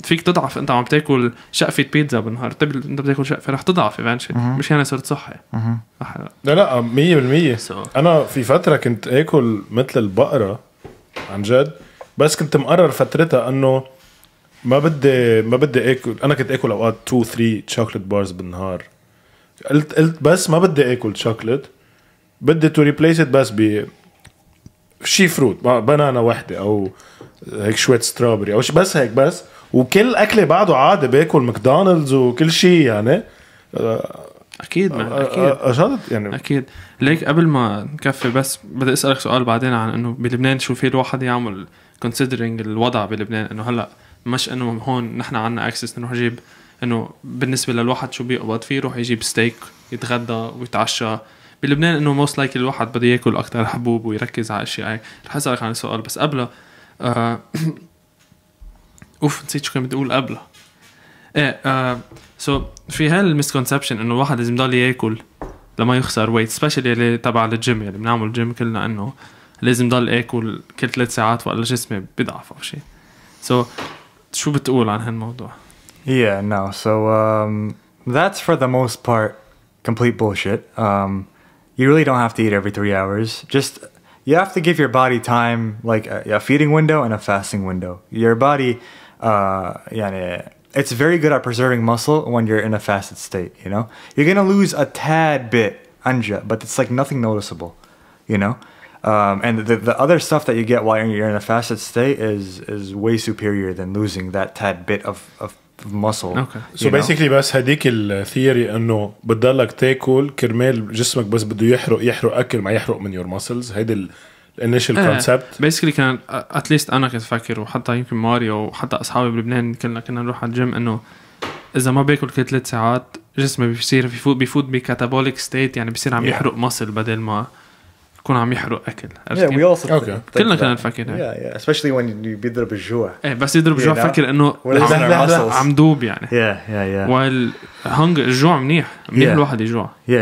فيك تضعف انت عم تاكل شقفه بيتزا بالنهار، انت بتاكل شقفه رح تضعف eventually. مش يعني صرت صحي. لا 100%. انا في فتره كنت اكل مثل البقره عن جد، بس كنت مقرر فترتها انه ما بدي اكل. انا كنت اكل اوقات 2-3 شوكولات بارز بالنهار. قلت بس ما بدي اكل شوكولات، بدي تو ريبليس ات بس ب شي فروت، بنانا وحده او هيك شويه ستروبري او بس هيك بس. وكل اكله بعده عادي باكل ماكدونالدز وكل شيء يعني. اكيد يعني اكيد. ليك قبل ما نكفي بس بدي اسالك سؤال بعدين عن انه بلبنان شو في الواحد يعمل considering الوضع بلبنان، انه هلا مش انه هون نحن عنا اكسس انه نجيب انه بالنسبه للواحد شو بيقبض فيه يروح يجيب ستيك يتغدى ويتعشى. بلبنان انه most likely الواحد بده ياكل اكثر حبوب ويركز على اشياء. رح اسالك عن السؤال بس قبله نسيت شو كنت بدي اقول قبله. في هالمسكونسبشن انه الواحد لازم يضل ياكل لما يخسر ويت، سبيشالي اللي تبع الجيم اللي بنعمل جيم كلنا، انه لازم يضل ياكل كل 3 ساعات ولا جسمي بيضعف او شيء. شو بتقول عن هالموضوع؟ So that's for the most part complete bullshit. you really don't have to eat every 3 hours. Just you have to give your body time, like a feeding window and a fasting window. Your body, it's very good at preserving muscle when you're in a fasted state. You know, you're gonna lose a tad bit anja, but it's like nothing noticeable. You know, and the other stuff that you get while you're in a fasted state is way superior than losing that tad bit of muscle. Okay. So basically بس هديك الثيوري انه بتضلك تاكل كرمال جسمك بس بده يحرق اكل ما يحرق من your muscles. هيدا الانيشال كونسبت. basically كان at least انا كنت فاكر وحتى يمكن ماريو وحتى اصحابي بلبنان كنا نروح على الجيم انه اذا ما باكل كل 3 ساعات جسمي بيصير بيفوت بكاتابوليك ستيت يعني بيصير عم يحرق مصل بدل ما يكون عم يحرق اكل. Yeah, we also كلنا كنا نفكر yeah, especially when you بيضرب الجوع. بس يضرب الجوع فكر انه عم دوب يعني. Yeah. والهنج الجوع منيح الواحد يجوع. Yeah.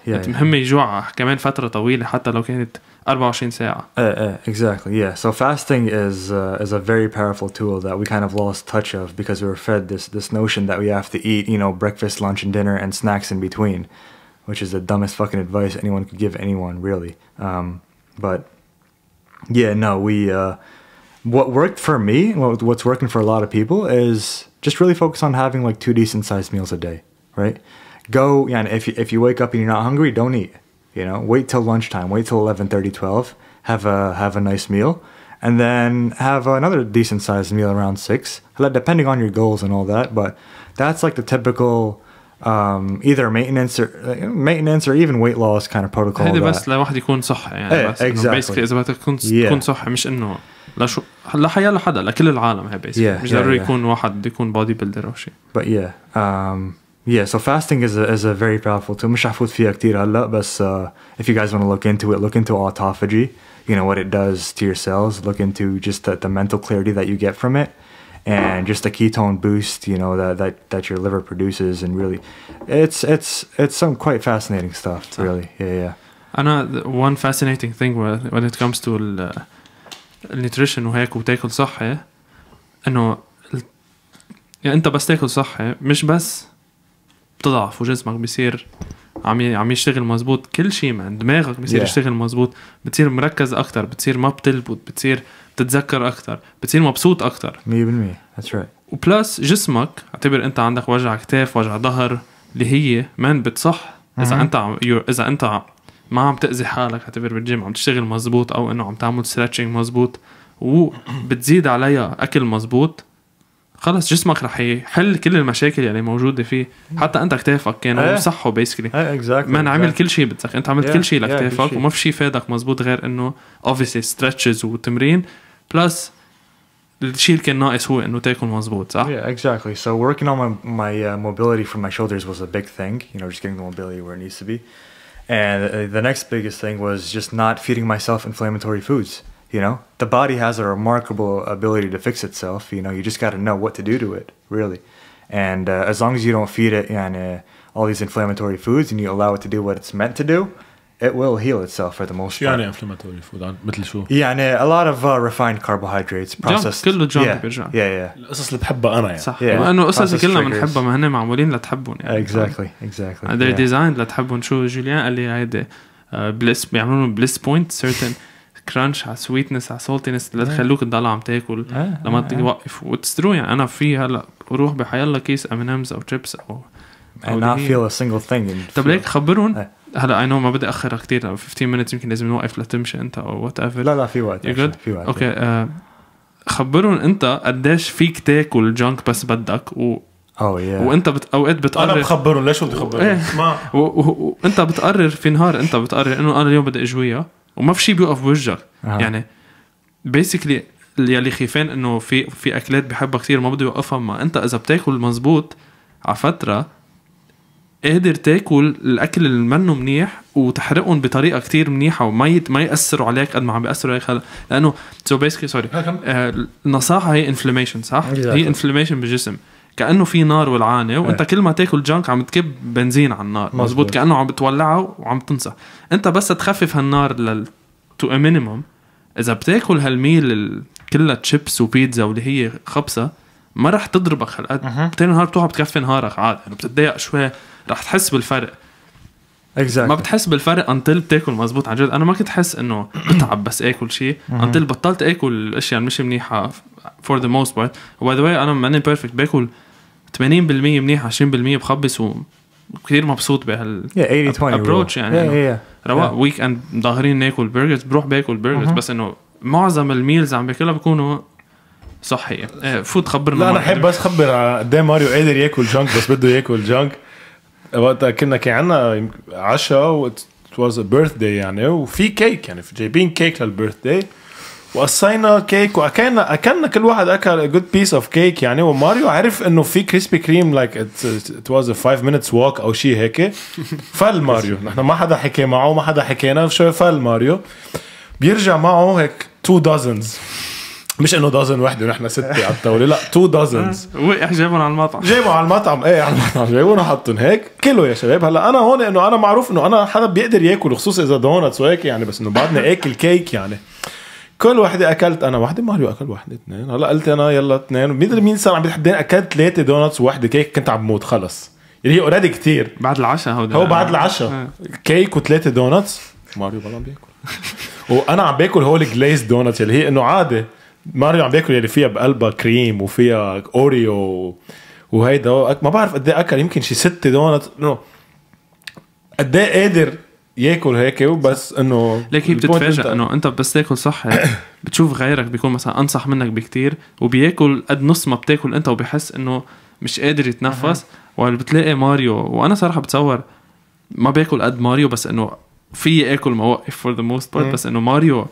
مهم يجوع كمان فترة طويلة حتى لو كانت 24 ساعة. Exactly. Yeah. So fasting is a very powerful tool that we kind of lost touch of because we were fed this notion that we have to eat, you know, breakfast, lunch, and dinner, and snacks in between, which is the dumbest fucking advice anyone could give anyone, really. But yeah, no, what worked for me, what's working for a lot of people is just really focus on having like 2 decent sized meals a day, right? And if you wake up and you're not hungry, don't eat, you know, wait till lunchtime, wait till 11:30, 12, have a nice meal, and then have another decent sized meal around 6, depending on your goals and all that. But that's like the typical either maintenance or even weight loss kind of protocol. هذا بس لواحد يكون صح يعني. بس basically إذا بدك تكون صح مش إنه لا حياة لحدا لكل العالم هي basically مش ضروري يكون واحد يكون body builder أو شيء. But so fasting is a very powerful tool. مش هفوت فيها كتير هلا بس if you guys want to look into autophagy, you know what it does to your cells. Look into just the mental clarity that you get from it. And just a ketone boost, you know, that your liver produces, and really, it's some quite fascinating stuff, really. Yeah. One fascinating thing when it comes to nutrition وهيك وتاكل صحي إنه يعني أنت بس تاكل صحي مش بس بتضعف وجسمك بيصير عم يشتغل مزبوط كل شيء من دماغك بيصير يشتغل مزبوط بتصير مركز أكتر بتصير ما بتلبط بتصير تتذكر أكتر بتصير مبسوط أكتر 100%. That's right. وبلاس جسمك اعتبر أنت عندك وجع كتاف وجع ظهر اللي هي من بتصح إذا أنت ما عم تأذي حالك اعتبر بالجيم عم تشتغل مزبوط أو إنه عم تعمل ستريتشنج مزبوط وبتزيد عليها أكل مزبوط خلص جسمك رح يحل كل المشاكل اللي موجودة فيه. حتى أنت كتافك كانوا صحوا بيسكلي ما عمل كل شيء بدك أنت عملت كل شيء لكتافك وما في شيء فادك مزبوط غير إنه obviously stretches وتمرين plus الشيء اللي كان ناقص هو إنه تاكل مزبوط صح؟ Yeah, exactly. So working on my mobility from my shoulders was a big thing. You know, just getting the mobility where it needs to be. And the next biggest thing was just not feeding myself inflammatory foods. You know, the body has a remarkable ability to fix itself. You know, you just got to know what to do to it, really. And as long as you don't feed it all these inflammatory foods and you allow it to do what it's meant to do, it will heal itself for the most part. يعني inflammatory food مثل شو؟ يعني a lot of refined carbohydrates, processed. كله جانك بيرجع. Yeah. القصص اللي بحبها أنا يعني. صح. لأنه قصص كلنا بنحبها ما هن معمولين لتحبون يعني. Exactly. They're designed لتحبون. شو جوليان قال لي هيدا bliss بيعملون bliss point certain crunch على sweetness على saltiness لتخلوك تضل عم تاكل لما توقف وتسترو يعني. أنا في هلا بروح بحيالله كيس M&M's أو chips أو and not feel a single thing. طب ليك خبرون هلا I know ما بدي أخرها كتير 15 minutes يمكن لازم نوقف لتمشي أنت أو whatever. لا في وقت. في وقت. خبرون أنت قديش فيك تاكل جانك بس بدك وأنت أوقات بتقرر. أنا بخبرهم ليش بدي خبرهم وأنت بتقرر في نهار أنت بتقرر إنه أنا اليوم بدي أجوية وما في شيء بيوقف بوجهك. يعني basically يلي خيفان إنه في أكلات بحبها كتير ما بده يوقفها. ما أنت إذا بتاكل مزبوط على فترة قادر تاكل الأكل اللي منه منيح وتحرقهم بطريقة كتير منيحة وما يأثروا عليك قد ما عم بيأثروا عليك. لأنه so basically النصاحة هي inflammation صح؟ هي inflammation بالجسم كأنه في نار ولعانة وانت كل ما تاكل جانك عم تكب بنزين على النار مزبوط كأنه عم بتولعه وعم تنصح. انت بس تخفف هالنار to a minimum. اذا بتاكل هالميل كلها تشيبس وبيتزا واللي هي خبصة ما رح تضربك هالقد. تاني نهار بتوها بتكفي نهارك عادي يعني بتتضايق شوي رح تحس بالفرق. exactly. ما بتحس بالفرق until بتاكل مزبوط. عن جد انا ما كنت احس انه بتعب بس اكل شيء until بطلت اكل الاشياء مش منيحه for the most part. by the way انا ماني بيرفكت، باكل 80% منيح 20% بخبص وكثير مبسوط بهال 80-20 approach يعني. رواق ويك اند ظاهرين ناكل برجرز، بروح باكل برجرز بس انه معظم الميلز عم باكلها بيكونوا صحيه. فوت خبرنا. لا انا احب بس خبر قد ايه ماريو قادر ياكل جانك بس بده ياكل جانك. وقتها كان عندنا عشاء و it was a birthday يعني، وفي كيك يعني جايبين كيك للبيرثداي وقصينا كيك واكلنا كل واحد اكل a good piece of cake يعني. وماريو عرف انه في كريسبي كريم like it was a 5 minutes walk او شيء هيك. فل ماريو، نحن ما حدا حكي معه، ما حدا حكينا شوي. فل ماريو بيرجع معه هيك 2 dozens، مش انه دازن واحده ونحن 6 على الطاوله، لا 2 dozens. وقع جايبهم على المطعم، جايبهم على المطعم. ايه على المطعم جايبهم وحطهم هيك كله يا شباب. هلا انا هون انه انا معروف انه انا حدا بيقدر ياكل خصوصا اذا دونتس وهيك يعني، بس انه بعدني اكل كيك يعني. كل واحدة أكلت أنا واحدة، ماريو أكل واحدة 2. هلا قلت أنا يلا 2. مين صار عم بيتحدين أكلت 3 دونتس وواحدة كيك، كنت عم موت خلص يعني. هي أوريدي كتير بعد العشاء. هو بعد العشاء كيك و3 دونتس. ماريو والله بياكل وأنا عم باكل هول جليز دونتس اللي هي إنه عادة. ماريو عم باكل اللي فيها بقلبها كريم وفيها أوريو وهيدا. ما بعرف قد إيه أكل، يمكن شي 6 دونتس. إنه قد إيه قادر ياكل هيك. وبس انه ليك هي بتتفاجئ انه انت بس تاكل صح بتشوف غيرك بيكون مثلا انصح منك بكتير وبياكل قد نص ما بتاكل انت، وبيحس انه مش قادر يتنفس. واللي بتلاقي ماريو، وانا صراحه بتصور ما باكل قد ماريو، بس انه في اكل مواقف for the most part. بس انه ماريو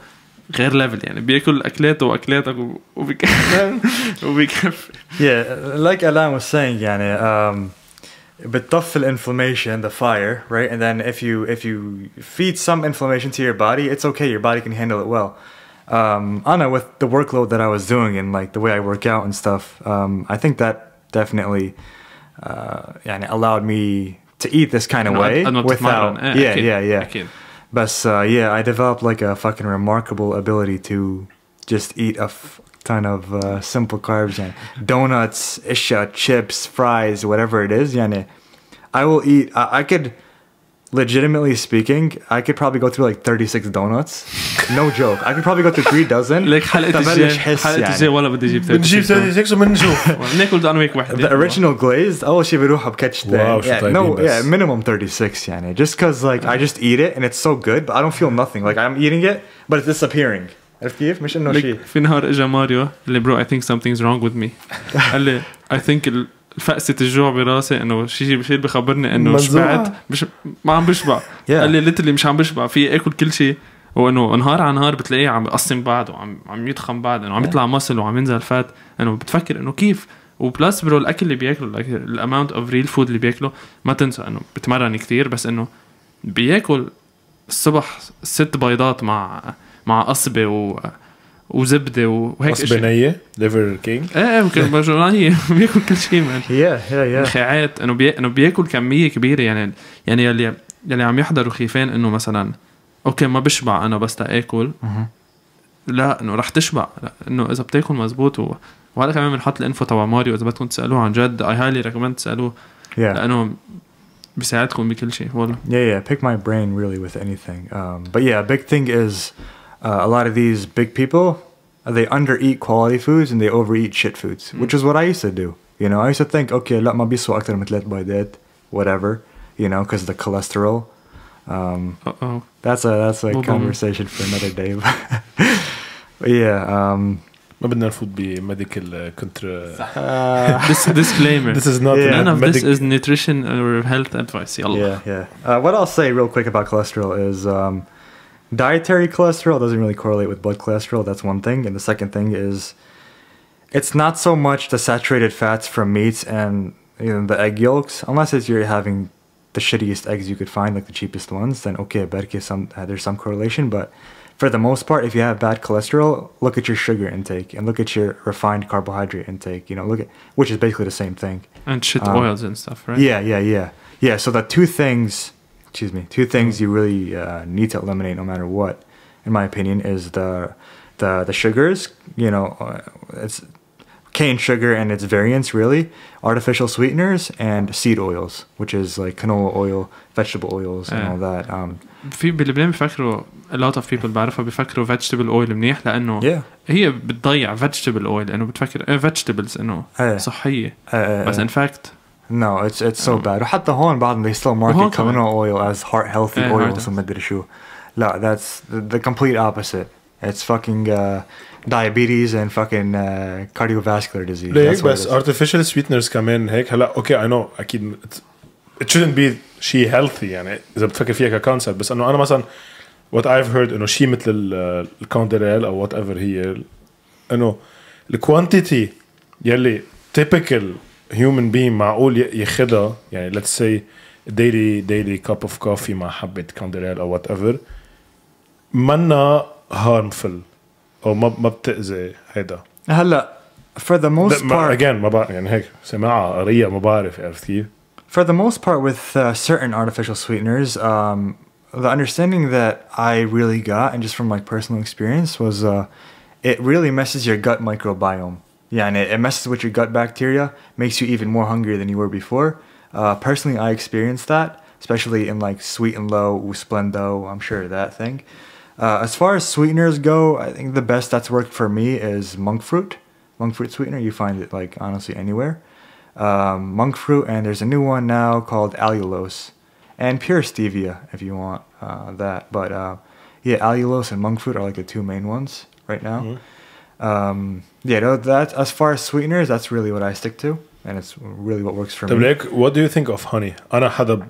غير ليفل يعني، بياكل اكلاته واكلاتك وبيكفي. Yeah, like Alain was saying يعني بتطفي inflammation, the fire, right? And then if you feed some inflammation to your body, it's okay. Your body can handle it well. Anna, with the workload that I was doing and like the way I work out and stuff, I think that definitely يعني allowed me to eat this kind of way without yeah. But yeah, I developed like a fucking remarkable ability to just eat a kind of simple carbs يعني donuts, chips, fries, whatever it is يعني. I will eat I could, legitimately speaking, I could probably go through like 36 donuts. No joke. I could probably go through 3 dozen. لك حلقة الجاي ولا بدي اجيب 36 ومنشوف ناكل انا وياك واحد. The original glazed أول شيء بروح بكتش ده. Yeah, minimum 36 يعني. Just cause like I just eat it and it's so good, but I don't feel nothing. Like I'm eating it, but it's disappearing. عرفت كيف؟ مش إنه شيء. في نهار إجا ماريو اللي برو I think something's wrong with me. قال لي I think فقسة الجوع براسي انه شيء بخبرني انه شبعت، مش ما عم بشبع. قال لي ليتلي مش عم بشبع، في اكل كل شيء. وانه نهار عن نهار بتلاقيه عم بقسم بعض وعم يضخم بعض، انه عم يطلع مصل وعم ينزل فات. انه بتفكر انه كيف. وبلس برو الاكل اللي بياكله، الاماونت اوف ريل فود اللي بياكله، ما تنسى انه بتمرن كتير، بس انه بياكل الصبح 6 بيضات مع قصبة وزبده وهيك قصبة نية ليفر كينج. ممكن برجولانية بياكل كل شيء مان. yeah خيعات انه بياكل كميه كبيره يعني يلي عم يحضروا خيفان انه مثلا اوكي ما بشبع انا بس تاكل. لا انه رح تشبع، انه اذا بتاكل مزبوط. وهذا كمان بنحط الانفو تبع ماريو اذا بدكم تسالوه عن جد. I highly recommend تسالوه لانه بيساعدكم بكل شيء والله. Yeah, pick my brain really with anything. But yeah, a big thing is a lot of these big people, they undereat quality foods and they overeat shit foods, which is what I used to do. You know, I used to think, okay, لا ما بيسوى أكتر من 3 بيضات, whatever, you know, because of the cholesterol. That's a conversation for another day. But yeah. ما بدنا نفوت بميديكال كنتر. Disclaimer. This is not none of this is nutrition or health advice. يلا. Yeah. What I'll say real quick about cholesterol is dietary cholesterol doesn't really correlate with blood cholesterol. That's one thing. And the second thing is it's not so much the saturated fats from meats and the egg yolks, unless you're having the shittiest eggs you could find, like the cheapest ones, then okay, there's some correlation. But for the most part, if you have bad cholesterol, look at your sugar intake and look at your refined carbohydrate intake, you know, which is basically the same thing. And shit oils and stuff, right? Yeah, so the two things you really need to eliminate no matter what, in my opinion, is the sugars. You know, it's cane sugar and its variants, really, artificial sweeteners, and seed oils, which is like canola oil, vegetable oils, and all that. في بلبنان بيفكروا a lot of people بعرفها بيفكروا vegetable oil منيح لأنه هي بتضيع vegetable oil لأنه بتفكر vegetables إنه صحية بس in fact no, it's so bad. وحتى هون بعضهم they still market canola oil as heart healthy oil ومدري شو. لا, that's the complete opposite. It's fucking diabetes and fucking cardiovascular disease. ليك بس artificial sweeteners كمان هيك هلا okay I know أكيد it shouldn't be شيء healthy يعني إذا بتفكر فيها كconcept بس إنه أنا مثلا what I've heard إنه شيء مثل الكوندريل أو whatever هي إنه الquantity يلي typical human being معقول ياخدها يعني let's say daily cup of coffee مع حبة كوندريل أو whatever منا harmful أو ما بتأذي هيدا هلا for the most part again ما بعرف يعني هيك سماعة قرية ما بعرف عرفت كيف for the most part with certain artificial sweeteners the understanding that I really got and just from like personal experience was it really messes your gut microbiome يعني it messes with your gut bacteria makes you even more hungry than you were before personally I experienced that especially in like Sweet and Low Splendo I'm sure that thing as far as sweeteners go I think the best that's worked for me is monk fruit sweetener you find it like honestly anywhere monk fruit and there's a new one now called allulose and pure stevia if you want that but yeah allulose and monk fruit are like the two main ones right now yeah that as far as sweeteners that's really what I stick to and it's really what works for me. Like, what do you think of honey? أنا حدا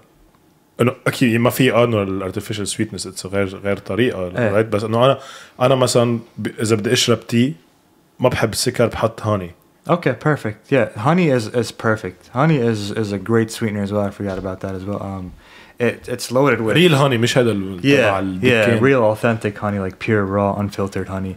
إنه أكيد ما في قانون الارتفيشال سويتنس it's غير طريقة right بس إنه أنا مثلا إذا بدي أشرب تي ما بحب السكر بحط honey. Okay, perfect. Yeah, honey is perfect. Honey is a great sweetener as well. I forgot about that as well. It's loaded with real honey مش هذا real authentic honey like pure raw unfiltered honey.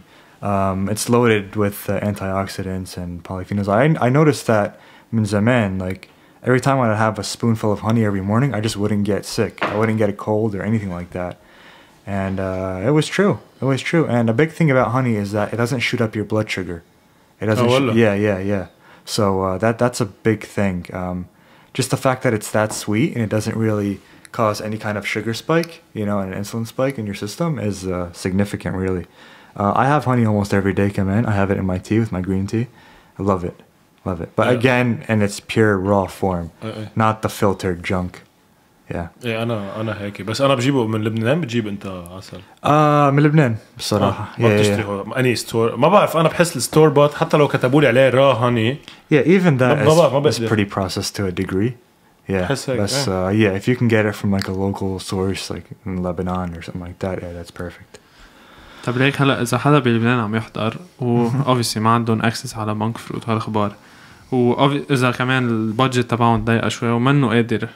It's loaded with antioxidants and polyphenols. I noticed that من زمان like every time I'd have a spoonful of honey every morning, I just wouldn't get sick. I wouldn't get a cold or anything like that. And it was true. It was true. And a big thing about honey is that it doesn't shoot up your blood sugar. It doesn't. Yeah. So that's a big thing. Just the fact that it's that sweet and it doesn't really cause any kind of sugar spike, you know, an insulin spike in your system is significant, really. I have honey almost every day. Come in, I have it in my tea with my green tea. I love it. But again, in its pure raw form, not the filtered junk. Yeah. إيه أنا هيك بس أنا بجيبه من لبنان بتجيب أنت عسل. من لبنان بصراحة. ما بتشتريه أني ستور ما بعرف أنا بحس الستور بوت حتى لو كتبوا لي عليه raw honey. Yeah, even that is pretty processed to a degree. Yeah. But yeah, if you can get it from like a local source like in Lebanon or something like that, yeah, that's perfect. طب ليك هلا إذا حدا بلبنان عم يحضر و obviously ما عندهم access على monk fruit هالأخبار وإذا كمان البادجت تبعهم ضيقة شوي ومنه قادر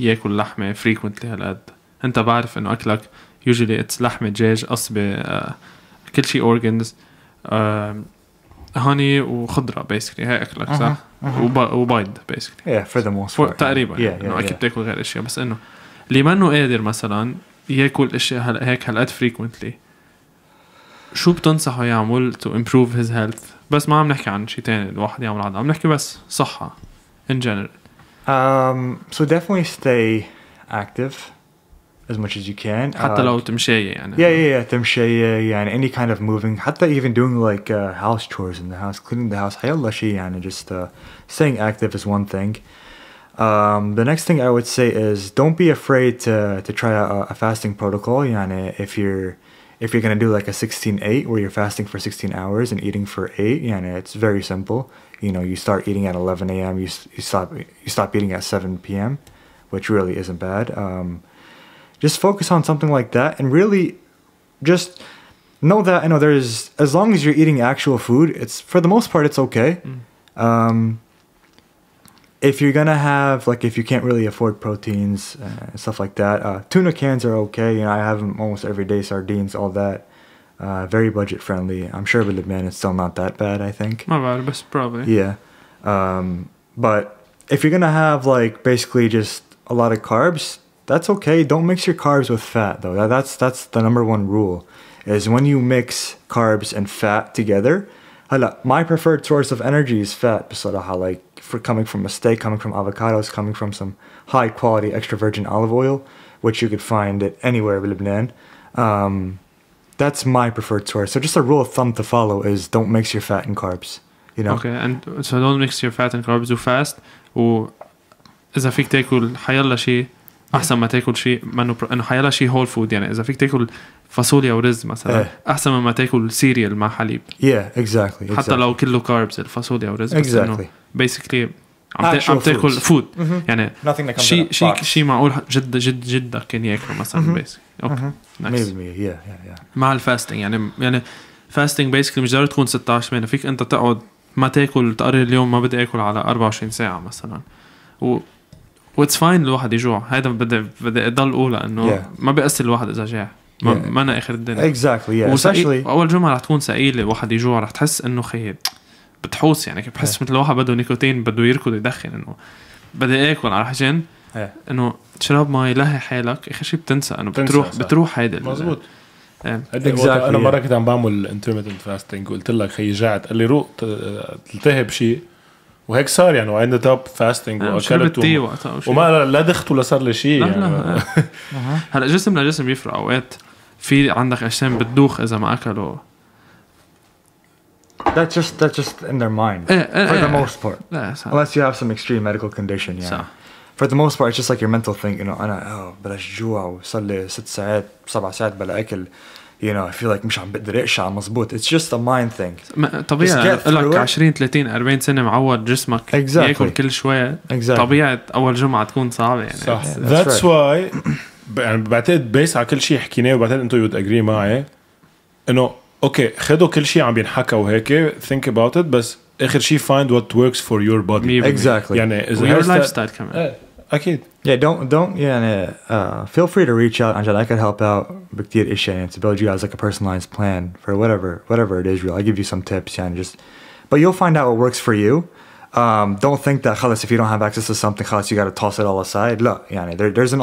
ياكل لحمة frequently هالقد أنت بعرف إنه أكلك usually it's لحمة دجاج قصبة كل شيء organs honey وخضرة basically هاي أكلك صح وبيض basically yeah for the most part تقريبا إنه أكيد بتاكل غير أشياء بس إنه اللي منه قادر مثلا ياكل أشياء هيك هالقد frequently شو بتنصحه يعمل to improve his health بس ما عم نحكي عن شيء تاني الواحد يعمل عم نحكي بس صحة in general. So definitely stay active as much as you can. حتى لو تمشي يعني. Yeah, تمشي يعني any kind of moving. حتى even doing like house chores in the house, cleaning the house. حيلا شيء يعني just staying active is one thing. The next thing I would say is don't be afraid to try a fasting protocol. يعني if you're going to do like a 16-8 where you're fasting for 16 hours and eating for 8, يعني it's very simple. You know, you start eating at 11 a.m., you stop eating at 7 p.m., which really isn't bad. Just focus on something like that and really just know that, you know, there's, as long as you're eating actual food, it's, for the most part, it's okay. If you're gonna have, like, if you can't really afford proteins and stuff like that, tuna cans are okay. You know, I have them almost every day, sardines, all that. Very budget friendly. I'm sure with Lebanon it's still not that bad, I think. Not bad, but probably. Yeah. But if you're gonna have, like, basically just a lot of carbs, that's okay. Don't mix your carbs with fat, though. That's the number one rule, is when you mix carbs and fat together, هلا my preferred source of energy is fat بصراحة, like for coming from a steak, coming from avocados, coming from some high quality extra virgin olive oil, which you could find it anywhere in Lebanon. That's my preferred source. So just a rule of thumb to follow is don't mix your fat and carbs, you know. Okay, and so don't mix your fat and carbs fast. وإذا فيك تاكل حيلا شيء أحسن ما تاكل شيء إنه حيلا شيء whole food, يعني إذا فيك تاكل فاصوليا ورز مثلا أحسن ما تاكل سيريال مع حليب. Yeah, exactly. حتى لو كله carbs الفاصوليا ورز. Exactly. basically عم تاكل food. يعني شيء معقول جد جد جدا كان ياكله مثلا basically. Okay. Nice. Yeah. مع الفاستنج يعني فاستنج basically مش ضروري تكون 16 مانة فيك أنت تقعد ما تاكل تقرر اليوم ما بدي اكل على 24 ساعة مثلا واتس فاين الواحد يجوع. هيدا بدي اضل اقول انه ما بيأثر الواحد اذا جاع ما انا اخر الدنيا. Exactly. Yeah. اول جمعة رح تكون ثقيلة الواحد يجوع رح تحس انه خير بتحوس يعني بحس مثل الواحد بده نيكوتين بده يركض يدخن انه بدي اكل على حجين انه تشرب مي لهي حالك اخر شيء بتنسى انه بتروح هيدا مزبوط. انا مره كنت عم بعمل intermittent fasting قلت لك خيي جعت قال لي روق تلتهب شيء وهيك صار يعني وعند توب فاستنج واكلت وما لا دخت ولا صار لي شيء يعني. هلا جسم لجسم بيفرق اوقات في عندك اجسام بتدوخ اذا ما اكلوا. That's just in their mind for the most part. Unless you have some extreme medical condition, yeah. For the most part, it's just like your mental thing. You know, أنا بلاش جوع وصار لي 6 ساعات 7 ساعات بلا أكل. You know, I feel like مش عم بقدر أقشع مزبوط. It's just a mind thing. طبيعي لك 20 30 40 سنة معود جسمك يأكل كل شوية. طبيعي أول جمعة تكون صعبة يعني. صح. That's why يعني بعتقد بيس على كل شيء حكيناه وبعتقد أنتوا would agree معي إنه أوكي خدوا كل شيء عم بينحكى وهيك think about it بس آخر شيء find what works for your body. Exactly. يعني your lifestyle كمان. أكيد. Yeah, don't يعني feel free to reach out Angela. I could help out بكتير إشياء يعني to build you guys like a personalized plan for whatever it is real. I'll give you some tips يعني just but you'll find out what works for you. Don't think that خلاص if you don't have access to something خلاص you got to toss it all aside. لا يعني there's an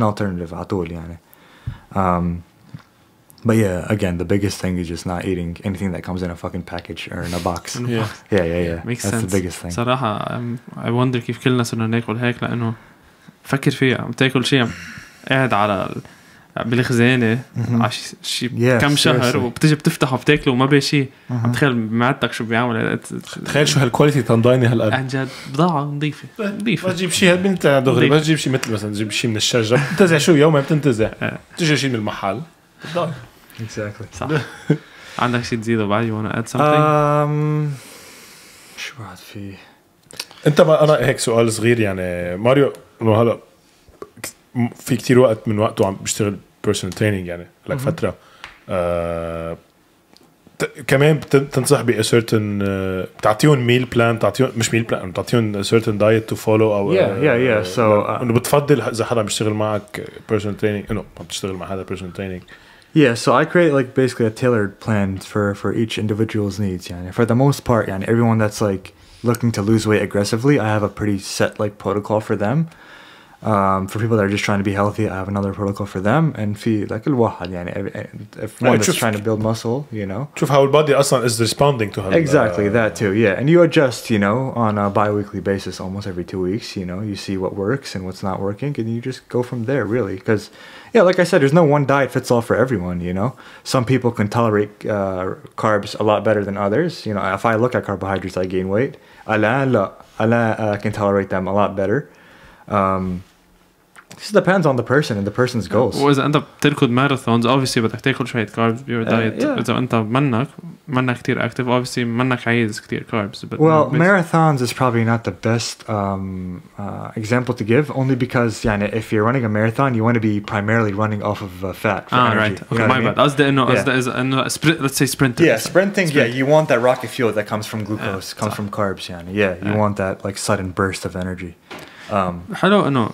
alternative على طول يعني. But yeah, again, the biggest thing is just not eating anything that comes in a fucking package or in a box. Yeah. Makes That's sense. the biggest thing. صراحة I wonder كيف كلنا صرنا ناكل هيك لأنه فكر فيها عم تاكل شيء قاعد على بالخزانة شيء كم شهر وبتجي بتفتحه بتاكله وما بي شيء. تخيل معدتك شو بيعمل. تخيل شو هالكواليتي تنضايني هالقد. عن جد بضاعة نظيفة. ما تجيب شيء هالبنت دغري ما تجيب شيء مثل مثلا تجيب شيء من الشجرة بتنتزع شو يوم ما بتنتزع تجي شيء من المحل بتضايق. Exactly. صح. عندك شيء تزيده بعد you wanna add something؟ شو بعد في انت ما انا هيك سؤال صغير يعني ماريو انه هلا في كتير وقت من وقته عم بيشتغل personal training يعني لك فترة كمان بتنصح ب certain بتعطيهم meal plan بتعطيهم مش meal plan بتعطيهم certain diet to follow أو yeah so إنه بتفضل إذا حدا بيشتغل معك personal training إنه ما بتشتغل مع هذا personal training. Yeah, so I create like basically a tailored plan for each individual's needs. يعني for the most part, يعني everyone that's like looking to lose weight aggressively, I have a pretty set like protocol for them. For people that are just trying to be healthy, I have another protocol for them. And في like الواحد يعني if one is trying to build muscle, you know. شوف how the body أصلاً is responding to her. Exactly that too, yeah. And you adjust, you know, on a bi-weekly basis, almost every 2 weeks. You know, you see what works and what's not working, and you just go from there, really. Because, yeah, like I said, there's no one diet fits all for everyone. You know, some people can tolerate carbs a lot better than others. You know, if I look at carbohydrates, I gain weight. Alain can tolerate them a lot better. This depends on the person and the person's goals. وإذا أنت بتركض marathons obviously بدك تاكل شوية carbs بيور diet. إذا أنت منك كتير active obviously منك عايز كتير carbs. Well, marathons is probably not the best example to give only because يعني if you're running a marathon you want to be primarily running off of fat for energy. Right. Okay, my bad. قصدي إنه let's say sprinting. Yeah, sprinting. Yeah, you want that rocket fuel that comes from glucose, comes from carbs يعني. Yeah, you want that like sudden burst of energy. حلو إنه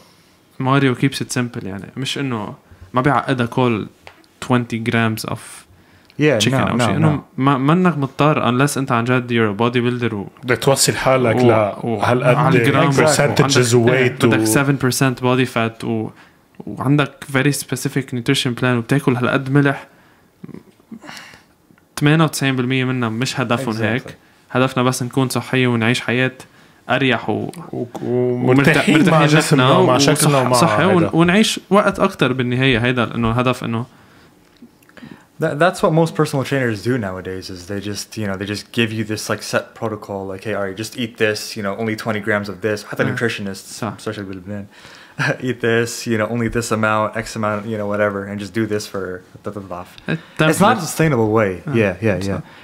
ماريو keeps it simple يعني مش إنه ما بيعقدها كل 20 grams of chicken أو شيء إنه ما إنك مضطر unless أنت عن جد you're a bodybuilder بدك توصل حالك هالقد percentages weight بدك 7% body fat وعندك very specific nutrition plan وبتاكل هالقد ملح منها مش هدفهم هيك. هدفنا بس نكون صحية ونعيش حياة أريح ومرتاحين مع جسمنا ومع شكلنا ومع صحي ونعيش وقت أكتر بالنهاية. هيدا إنه الهدف إنه That's what most personal trainers do nowadays is they just give you this like set protocol like, hey, all right, just eat this, only 20 grams of this. حتى nutritionists, especially باللبنان, eat this, only this amount, X amount, whatever, and just do this for it's not a sustainable way. Yeah.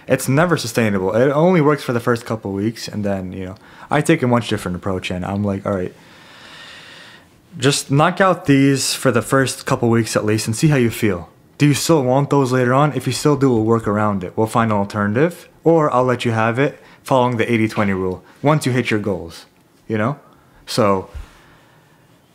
It's never sustainable. It only works for the first couple of weeks, and then, I take a much different approach, and I'm like, all right, just knock out these for the first couple of weeks at least and see how you feel. Do you still want those later on? If you still do, we'll work around it. We'll find an alternative, or I'll let you have it following the 80-20 rule once you hit your goals, So,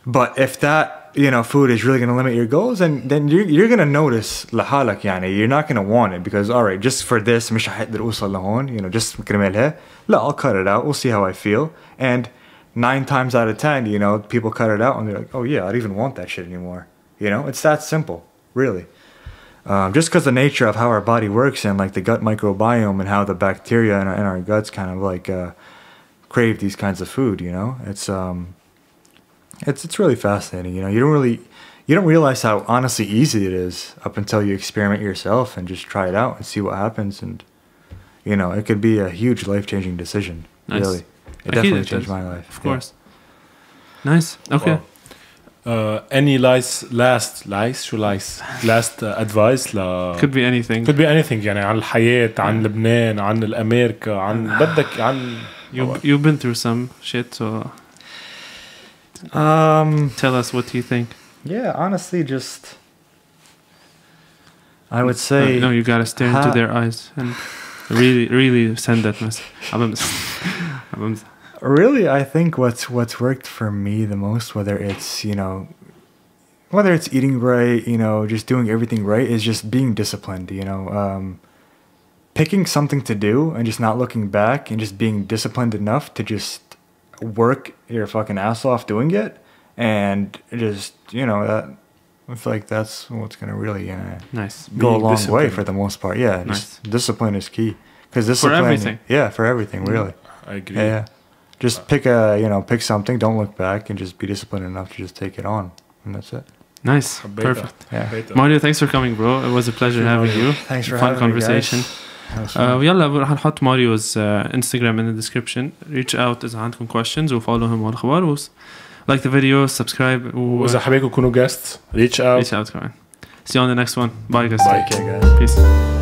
but if that, food is really going to limit your goals, then you're going to notice لحالك you're not going to want it because, all right, just for this, مش هقدر أوصل لهون, just كرمالها. لا, I'll cut it out. We'll see how I feel. And 9 times out of 10, people cut it out and they're like, oh yeah, I don't even want that shit anymore. It's that simple, really. Just because the nature of how our body works and like the gut microbiome and how the bacteria in our guts kind of like crave these kinds of food, it's really fascinating. You don't realize how honestly easy it is up until you experiment yourself and just try it out and see what happens. And it could be a huge life-changing decision. Nice. Really, it definitely changed my life. Of course. Nice. Okay. Wow. Any last advice could be anything يعني عن الحياة, عن لبنان, عن الأمريكا, عن بدك عن you've been through some shit, so tell us what you think. Yeah, honestly, just I would say no, you gotta stare into their eyes and really send that message. Really, I think what's worked for me the most, whether it's eating right, just doing everything right, is just being disciplined, picking something to do and just not looking back and just being disciplined enough to just work your fucking ass off doing it, and just, that I feel like that's what's going to really go a long way for the most part. Yeah, nice. Just discipline is key. Because discipline, for everything. Yeah, for everything, really. I agree. Yeah. Just pick something, don't look back, and just be disciplined enough to just take it on, and that's it. Nice, perfect. Yeah. Mario, thanks for coming, bro. It was a pleasure having you. Thanks for having conversation. me, guys. يلا رح نحط ماريو's Instagram in the description. Reach out إذا عندكم questions وfollow him on الأخبار. Like the video, subscribe. وإذا حابين تكونوا guests, reach out. كمان. See you on the next one. Bye guys. Bye guys. Peace.